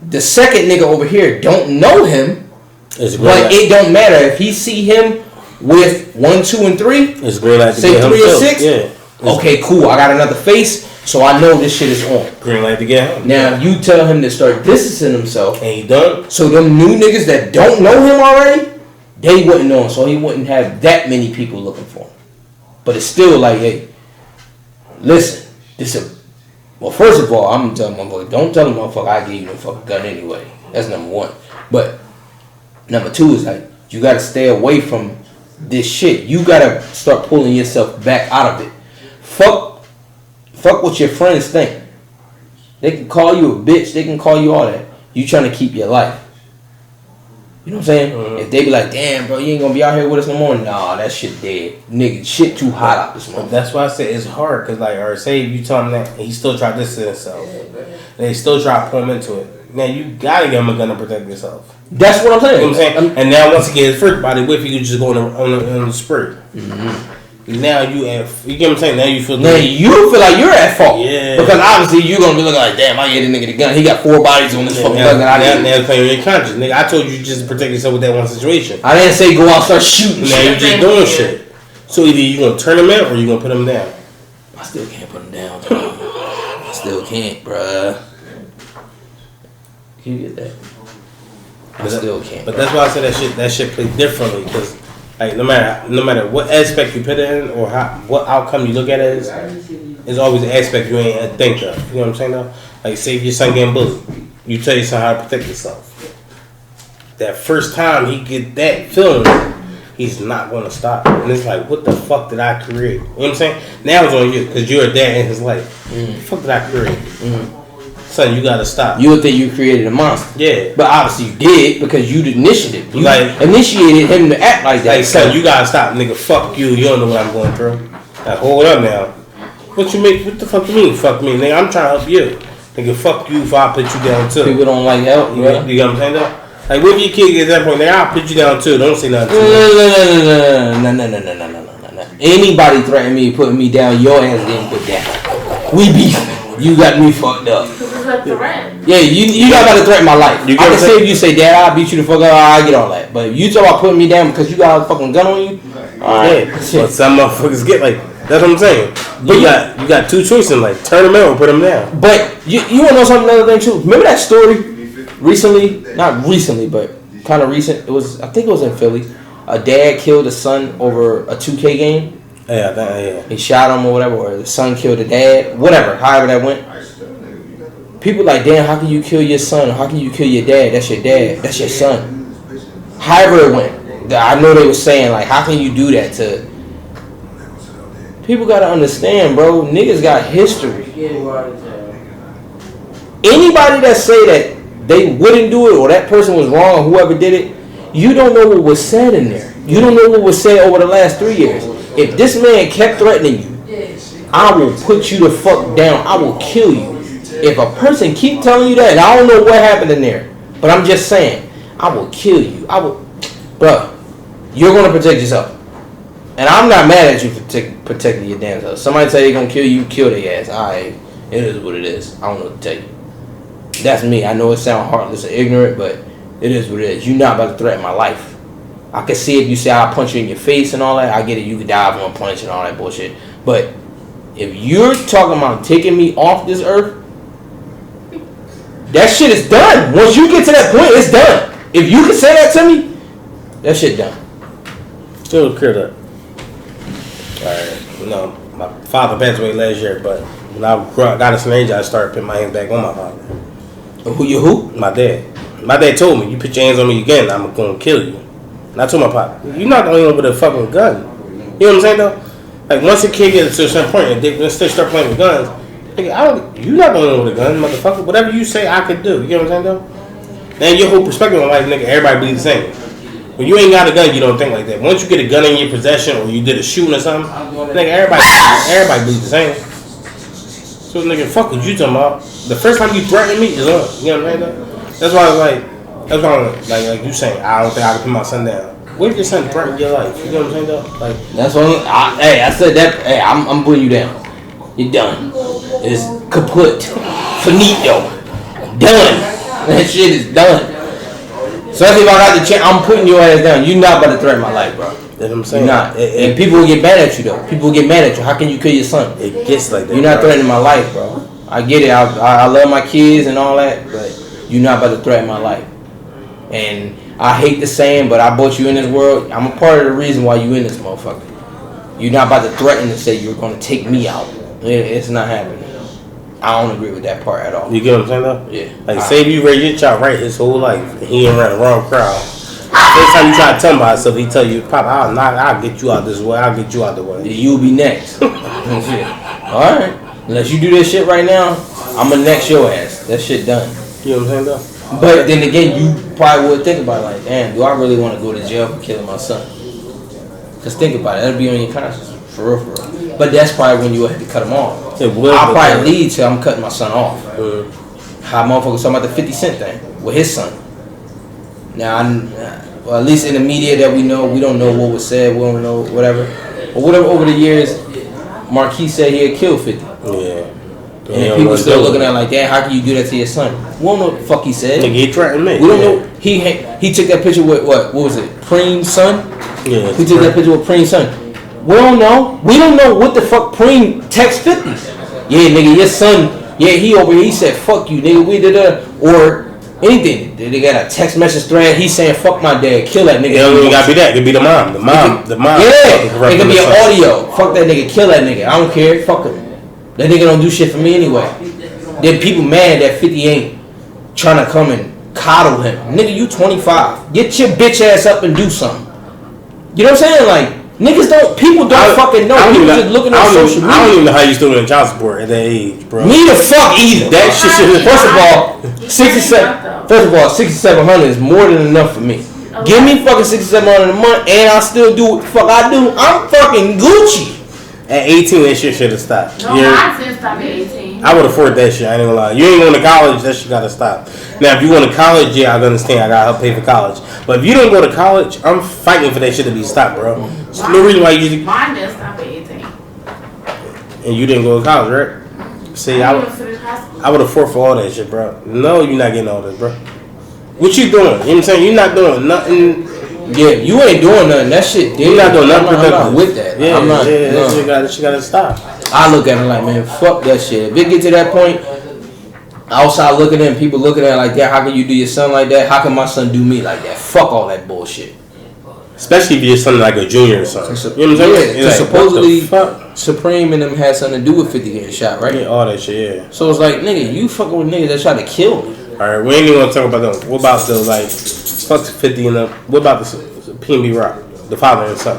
The second nigga over here don't know him, but it don't matter if he see him with 1, 2, and 3. It's green light to Say get 3 or him 6. Yeah. Okay, cool. I got another face, so I know this shit is on. Green light to get him. Now you tell him to start distancing himself. And he done. So them new niggas that don't know him already, they wouldn't know him. So he wouldn't have that many people looking for him. But it's still like, hey, listen, well, first of all, I'm gonna tell motherfucker, don't tell him motherfucker I gave you the fucking gun anyway. That's number 1. But number 2 is like, you gotta stay away from this shit. You gotta start pulling yourself back out of it. Fuck what your friends think. They can call you a bitch. They can call you all that. You trying to keep your life. You know what I'm saying? If they be like, damn, bro, you ain't gonna be out here with us no more. Nah, that shit dead. Nigga, shit too hot out this month. That's why I say it's hard. Because, like, or say you tell him that and he still try to distance himself. And they still try to pull him into it. Now, you gotta give him a gun to protect yourself. That's what I'm saying. You know what I'm saying? And now, once he gets his first body whip, you can just go on the spree. Now you get what I'm saying? Now you feel Now you feel like you're at fault. Yeah. Because obviously you're gonna be looking like, damn, I gave the nigga the gun. He got 4 bodies on this fucking gun that I did. Now playing with your conscience. Nigga, I told you just to protect yourself with that one situation. I didn't say go out and start shooting. Now you just doing shit. So either you gonna turn him in or you gonna put him down. I still can't put him down, bro. I still can't, bruh. Can you get that? I still can't. But that's why I said that shit play differently because like no matter what aspect you put it in or what outcome you look at it as, there's always an aspect you ain't think of. You know what I'm saying though? Like say if your son getting bullied, you tell your son how to protect yourself. That first time he get that feeling, he's not gonna stop. And it's like, what the fuck did I create? You know what I'm saying? Now it's on you because you're a dad in his life. What the fuck did I create? son, you gotta stop. You would think you created a monster. Yeah. But obviously you did because you the initiative. You Like- initiated him to act like that. Like, son, you gotta stop, nigga. Fuck you. You don't know what I'm going through. Like, hold up now. What the fuck you mean? Fuck me, nigga. I'm trying to help you. Nigga, fuck you if I put you down too. People don't like help, You bro. know what I'm saying though? Like, what if your kid gets that point? Nigga, I'll put you down too. Don't say nothing to me. No. Anybody threaten me, putting me down, your ass getting put down. We beefing. You got me fucked up. Yeah, you not about to threaten my life. I can say if you say, Dad, I'll beat you the fuck up, I get all that. But if you talk about putting me down because you got a fucking gun on you, alright. Yeah, but some motherfuckers get like, that's what I'm saying. But you got two choices, like turn them out or put them down. But you want to know something, another thing too? Remember that story recently? Not recently, but kind of recent. I think it was in Philly. A dad killed a son over a 2K game. Yeah. He shot him or whatever, or the son killed the dad. Whatever, however that went. People like, damn, how can you kill your son? How can you kill your dad? That's your dad. That's your son. However it went. I know they were saying, like, how can you do that to... People got to understand, bro. Niggas got history. Anybody that say that they wouldn't do it or that person was wrong or whoever did it, you don't know what was said in there. You don't know what was said over the last 3 years. If this man kept threatening you, I will put you the fuck down. I will kill you. If a person keep telling you that, and I don't know what happened in there, but I'm just saying, I will kill you. Bruh, you're going to protect yourself. And I'm not mad at you for protecting your damn self. Somebody say they're going to kill you, kill their ass. Alright, it is what it is. I don't know what to tell you. That's me. I know it sounds heartless and ignorant, but it is what it is. You're not about to threaten my life. I can see if you say I'll punch you in your face and all that. I get it. You could die of one punch and all that bullshit. But if you're talking about taking me off this earth, that shit is done. Once you get to that point, it's done. If you can say that to me, that shit done. Still clear that. Alright, my father passed away last year, but when I got a certain age, I started putting my hands back on my father. Who? My dad. My dad told me, you put your hands on me again, I'm going to kill you. And I told my pop, you're not the only one with a fucking gun. You know what I'm saying though? Like once a kid gets to a certain point and they start playing with guns, you're not the only one with a gun, motherfucker. Whatever you say, I could do. You know what I'm saying though? Then your whole perspective on life, nigga, everybody believes the same. When you ain't got a gun, you don't think like that. Once you get a gun in your possession or you did a shooting or something, nigga, everybody believes the same. So nigga, fuck what you talking about. The first time you threatened me is on. You know what I'm saying though? That's why I was like you saying, I don't think I can put my son down. What if your son threatened your life? You know what I'm saying though? Like that's what I said that. Hey, I'm putting you down. You're done. It's kaput. Finito. Done. That shit is done. So if I got the chance, I'm putting your ass down. You're not about to threaten my life, bro. That's what I'm saying. You're not. And people will get mad at you though. People will get mad at you. How can you kill your son? It gets like that. You're not threatening my life, bro. I get it. I love my kids and all that, but you're not about to threaten my life. And I hate the saying, but I brought you in this world. I'm a part of the reason why you in this motherfucker. You're not about to threaten to say you're going to take me out. It's not happening. I don't agree with that part at all. You get what I'm saying though? Yeah. Like say if you raise your child right his whole life and he ain't around the wrong crowd. Next time you try to tell him about himself, he tell you, Pop, I'll get you out this way. I'll get you out the way. You'll be next. Alright. Unless you do this shit right now, I'm going to next your ass. That shit done. You know what I'm saying though? But then again, you probably would think about it like, damn, do I really want to go to jail for killing my son? Because think about it. That'll be on your conscience. For real, for real. But that's probably when you would have to cut him off. I'll probably lead till I'm cutting my son off. How motherfuckers talking about the 50 Cent thing with his son. Now, well, at least in the media that we know, we don't know what was said, we don't know whatever. But whatever over the years, Marquis said he had killed 50. Yeah. And people still looking at it like, damn, how can you do that to your son? We don't know what the fuck he said. Nigga, he threatened me. We don't know. He took that picture with what was it? Preem's son? Yeah. He took that picture with Preem's son. We don't know. We don't know what the fuck Preem text 50. Yeah, nigga, your son, yeah, he over here, he said, fuck you, nigga, we did that. Or anything. They got a text message thread, he's saying, fuck my dad, kill that nigga. It don't even gotta be that. It could be the mom. The mom. Yeah, it could be an audio. Fuck that nigga, kill that nigga. I don't care, fuck him. That nigga don't do shit for me anyway. Then people mad that 50 ain't trying to come and coddle him. Nigga, you 25. Get your bitch ass up and do something. You know what I'm saying? Like, People don't fucking know. People just looking at social media. I don't even know how you still in child support at that age, bro. Me the fuck either. That shit should. First of all, 6,700 is more than enough for me. Okay. Give me fucking 6,700 a month, and I still do what the fuck I do. I'm fucking Gucci. At 18, that shit should have stopped. No, mine didn't stop at 18. I would afford that shit. I ain't gonna lie. You ain't going to college, that shit gotta stop. Now, if you going to college, yeah, I understand. I gotta help pay for college. But if you don't go to college, I'm fighting for that shit to be stopped, bro. There's no reason why you. Mine didn't stop at 18. And you didn't go to college, right? See, I would have fought for all that shit, bro. No, you're not getting all this, bro. What you doing? You know what I'm saying? You're not doing nothing. Yeah, you ain't doing nothing. That shit, you're not doing nothing. I'm not with that. Yeah, I'm not. Yeah, that shit gotta stop. I look at it like, man, fuck that shit. If it get to that point, outside looking at it and people looking at it like that, how can you do your son like that? How can my son do me like that? Fuck all that bullshit. Especially if your son like a junior or something. You know what I'm saying? Yeah, like, supposedly Supreme and them had something to do with 50 getting shot, right? Yeah, all that shit, yeah. So it's like, nigga, you fucking with niggas that try to kill me. Alright, we ain't even gonna talk about them. What about the, like, fuck 50 and them? What about the P&B Rock? The father and son?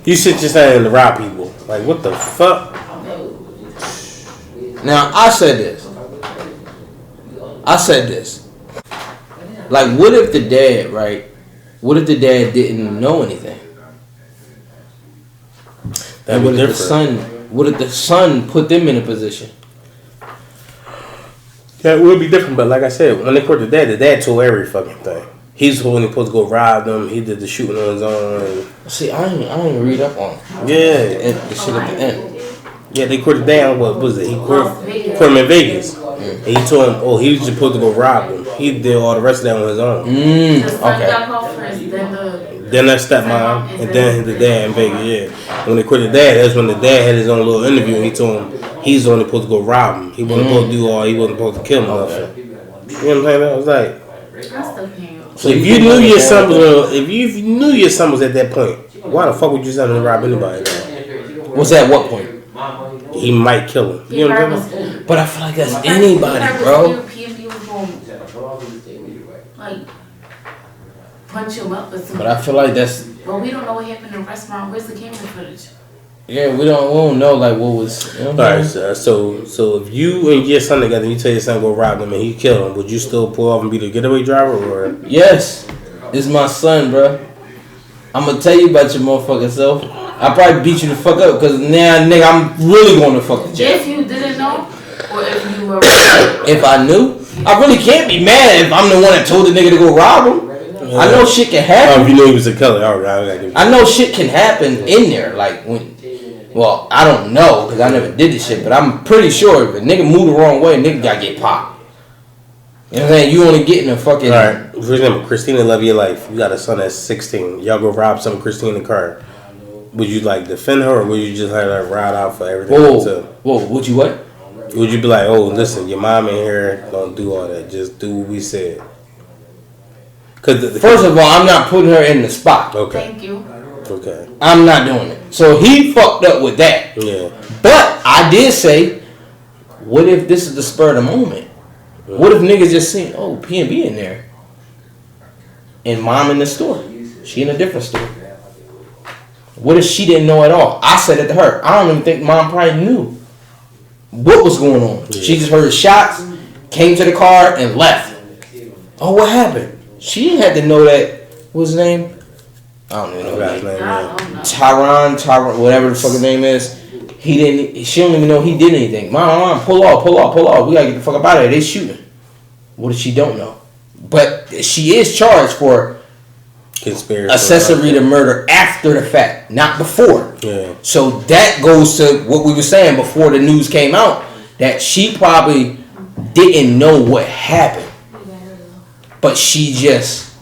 You sit just saying to rob people. Like, what the fuck? Now, I said this. Like, what if the dad, right? What if the dad didn't know anything? And what if the son put them in a position? That would be different, but like I said, when they caught the dad told every fucking thing. He's the one who supposed to go rob them. He did the shooting on his own. See, I didn't read up on it. Yeah. The shit at the end. Yeah, they caught the dad. What was it? He caught him in Vegas. And he told him, he was supposed to go rob him. He did all the rest of that on his own. Okay. Then that stepmom, and then the dad in Vegas, yeah. When they quit the dad, that's when the dad had his own little interview, and he told him he's the one supposed to go rob him. He wasn't supposed to do all, he wasn't supposed to kill him. Okay. You know what I'm saying? I was like, so if you knew your son was at that point, why the fuck would you send him to rob anybody? What's at what point? He might kill him. You know what I'm saying? But I feel like that's anybody, bro. Like, punch him up or something. But I feel like that's. But we don't know what happened in the restaurant. Where's the camera footage? Yeah, we don't know like what was. You know what Alright, so if you and your son together, and you tell your son to go rob him and he kill him, would you still pull off and be the getaway driver or? Yes, it's my son, bro. I'm gonna tell you about your motherfucking self. I probably beat you the fuck up because now, nigga, I'm really going to fuck the jail. If you didn't know, or if you were. If I knew, I really can't be mad if I'm the one that told the nigga to go rob him. Yeah. I know shit can happen. If you knew he was a killer, I know shit can happen in there. Like when, well, I don't know because I never did this shit, but I'm pretty sure if a nigga move the wrong way, nigga gotta get popped. You know what I'm saying? You only getting a fucking. Alright, for example, Christina Love Your Life. You got a son that's 16. Y'all go rob some Christina car. Would you like defend her, or would you just have her ride out for everything? Whoa, would you what? Would you be like, oh, listen, your mom in here, don't do all that. Just do what we said. First of all, I'm not putting her in the spot. Okay. Thank you. Okay. I'm not doing it. So he fucked up with that. Yeah. But I did say, what if this is the spur of the moment? Yeah. What if niggas just seen, P&B in there, and mom in the store? She in a different store. What if she didn't know at all? I said it to her. I don't even think mom probably knew what was going on. Yeah. She just heard shots, came to the car, and left. Oh, what happened? She didn't have to know that. What's his name? I don't even know his name. Tyron, whatever the fucking name is. She don't even know he did anything. Mom, pull off. We gotta get the fuck up out of here. They shooting. What if she don't know? But she is charged for conspiracy, accessory to murder after the fact, not before. Yeah. So that goes to what we were saying before the news came out, that she probably didn't know what happened. But she just,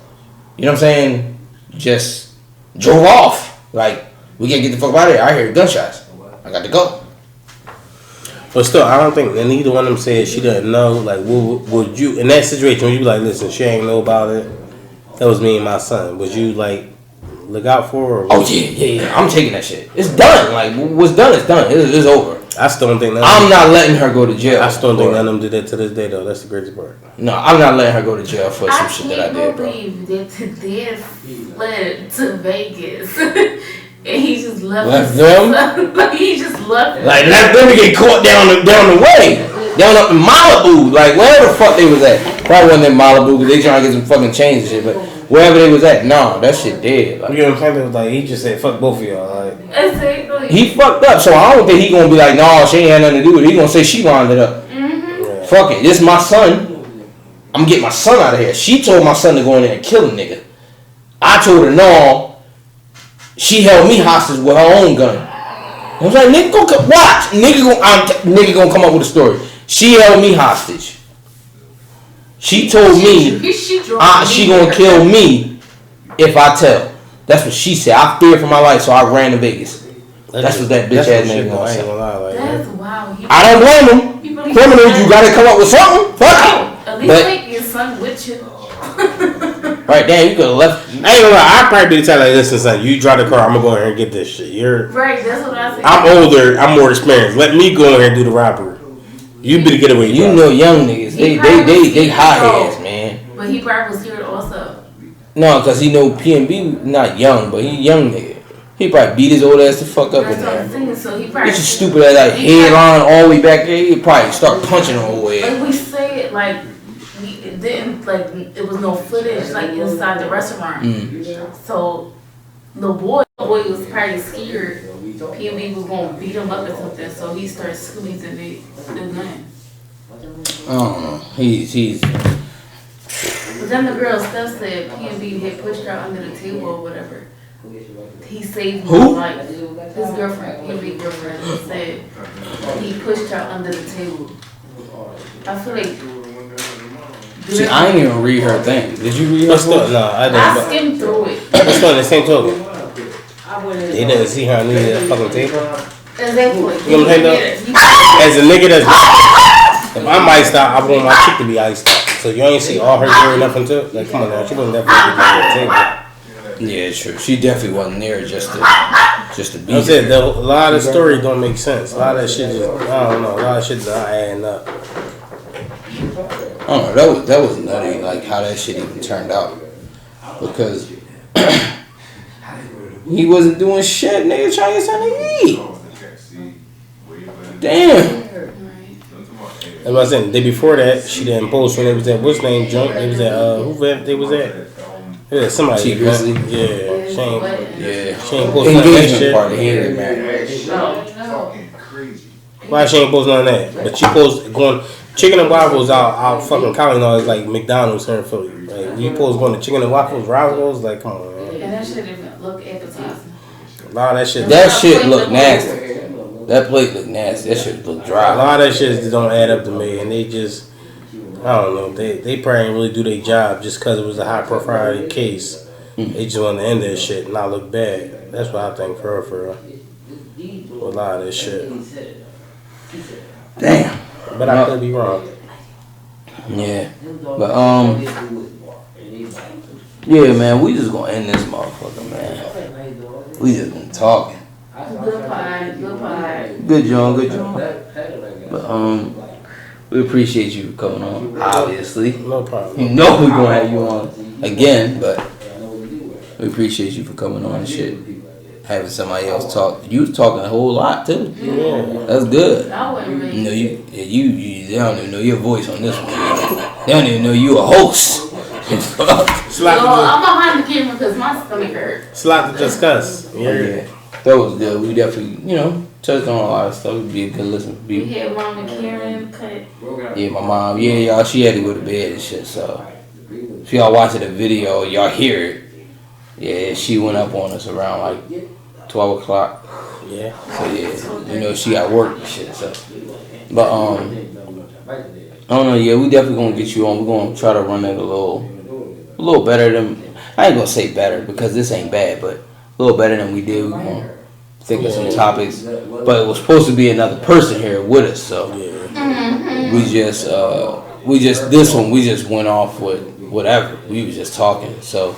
you know what I'm saying, just drove off. Like, we gotta get the fuck out of here. I hear gunshots. I got to go. But still, I don't think that neither one of them said she didn't know. Like, would you, in that situation, would you be like, listen, she ain't know about it? That was me and my son. Would you, like, look out for her? Oh, yeah. I'm taking that shit. It's done. Like, what's done is done. It's over. I still don't think I'm not letting her go to jail. I still don't think none of them did that to this day, though. That's the greatest part. No, I'm not letting her go to jail for some shit that I did, bro. I can't believe that they fled to Vegas And he just Left them? Like, he just left them. Like, let them get caught down the way. Down up in Malibu. Like, wherever the fuck they was at. Probably wasn't in Malibu because they trying to get some fucking chains and shit. But wherever they was at, nah, that shit dead. Like, you know what I'm saying? It was like, he just said, fuck both of y'all. Like, Exactly. he fucked up. So I don't think he gonna be like, nah, she ain't had nothing to do with it. He gonna say she lined it up. Mm-hmm. Fuck it. This my son. I'm gonna get my son out of here. She told my son to go in there and kill a nigga. I told her no. She held me hostage with her own gun. I was like, nigga, go watch. Nigga gonna come up with a story. She held me hostage. She told me she gonna kill me if I tell. That's what she said. I feared for my life, so I ran to Vegas. That's what that bitch ass nigga gonna say. That's wild. I don't blame him. Criminals, you gotta come up with something. Fuck it. At least take your son with you. Right, damn, you could have left. I ain't gonna lie, I'd probably be the type like, listen, son, you drive the car, I'm gonna go in here and get this shit. Right, that's what I said. I'm older, I'm more experienced. Let me go in here and do the robbery. You be the getaway driver. You know young niggas, they hot heads, man. But he probably was scared also. No, cause he know PNB not young, but he young nigga. He probably beat his old ass the fuck up in there. So he probably Get your stupid ass like headline all the way back there. He'd probably start punching the whole head. Like we say it like it didn't like it was no footage like inside the restaurant. So the boy was probably scared. PNB was gonna beat him up or something. So he started squeezing the gun. I don't know. He's. But then the girl Steph said PNB had pushed her under the table or whatever. He saved my life. His girlfriend, PNB girlfriend, said he pushed her under the table. I feel like. See, I ain't even read her thing. Did you read her stuff? No, I didn't. I skimmed through it. Let's go on the same token. They didn't see her under that fucking table. Exactly. You know what I'm saying though? As a nigga that's, if I'm iced out, I want my chick to be iced out. So you ain't see all her gearing up into it? Like, come on now, she wasn't definitely under the table. Yeah, true. She definitely wasn't there just to be. I said a lot of stories don't make sense. A lot of that shit is, I don't know. A lot of shit is not adding up. I don't know. That was nutty. Like how that shit even turned out, because he wasn't doing shit. Nigga trying to get something to eat. Damn. That's what I said. The day before that, she didn't post when they was at what's name joint. They was at who they was at? Yeah, somebody. T Grizzly. Yeah, she ain't post none of that shit. Party. He ain't married. Why she ain't post none of that? But she post going chicken and waffles out fucking Cali. No, it's like McDonald's here in Philly. Like you post going to chicken and waffles, Roscoe's. Like come on, man. And that shit didn't look appetizing. A lot of that shit. That shit look nasty. That plate look nasty. That shit look dry. A lot of that shit just don't add up to me, and they just, I don't know, they probably didn't really do their job just because it was a high profile case. They just want to end that shit and not look bad. That's what I think for her. With a lot of this shit. Damn. But I could be wrong. Yeah. But yeah, man, we just gonna end this motherfucker, man. We just been talking. Good pie. Good John. But we appreciate you coming on, obviously. No problem. You know we're gonna have you on again, but we appreciate you for coming on and shit. Having somebody else talk. You was talking a whole lot too. Yeah. That's good. I wasn't really. You know, they don't even know your voice on this one. They don't even know you a host. I'm behind the camera because my stomach hurt. It's a lot to discuss. Yeah. That was good. We definitely, touched on a lot of stuff. It'd be a good listen. We had Mama Karen cut. Yeah, my mom. Yeah, y'all. She had to go to bed and shit. So if y'all watching the video, y'all hear it. Yeah, she went up on us around like 12 o'clock. Yeah. So yeah, she got work and shit. So, but I don't know. Yeah, we definitely gonna get you on. We're gonna try to run it a little better than. I ain't gonna say better because this ain't bad, but a little better than we did. We're gonna think of some topics, but it was supposed to be another person here with us. So we just this one we just went off with whatever. We was just talking. So.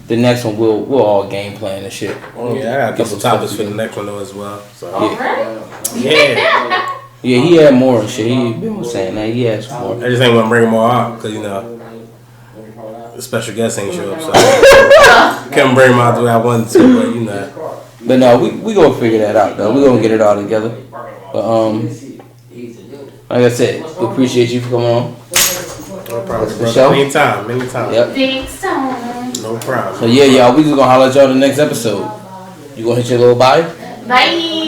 The next one we'll all game plan and shit. Yeah, I got a couple topics for the next one though as well. So Yeah. Yeah, he had more and shit. He been saying that he had some more. I just ain't want to bring them all out because the special guest ain't show up, so I couldn't bring them out the way I wanted to. But But no, we gonna figure that out though. We gonna get it all together. But like I said, we appreciate you for coming on. No problem, For brother. sure. Anytime. Yep. Thanks, Tom. No problem. So yeah, y'all, we just gonna holler at y'all in the next episode. You gonna hit your little bye? Bye.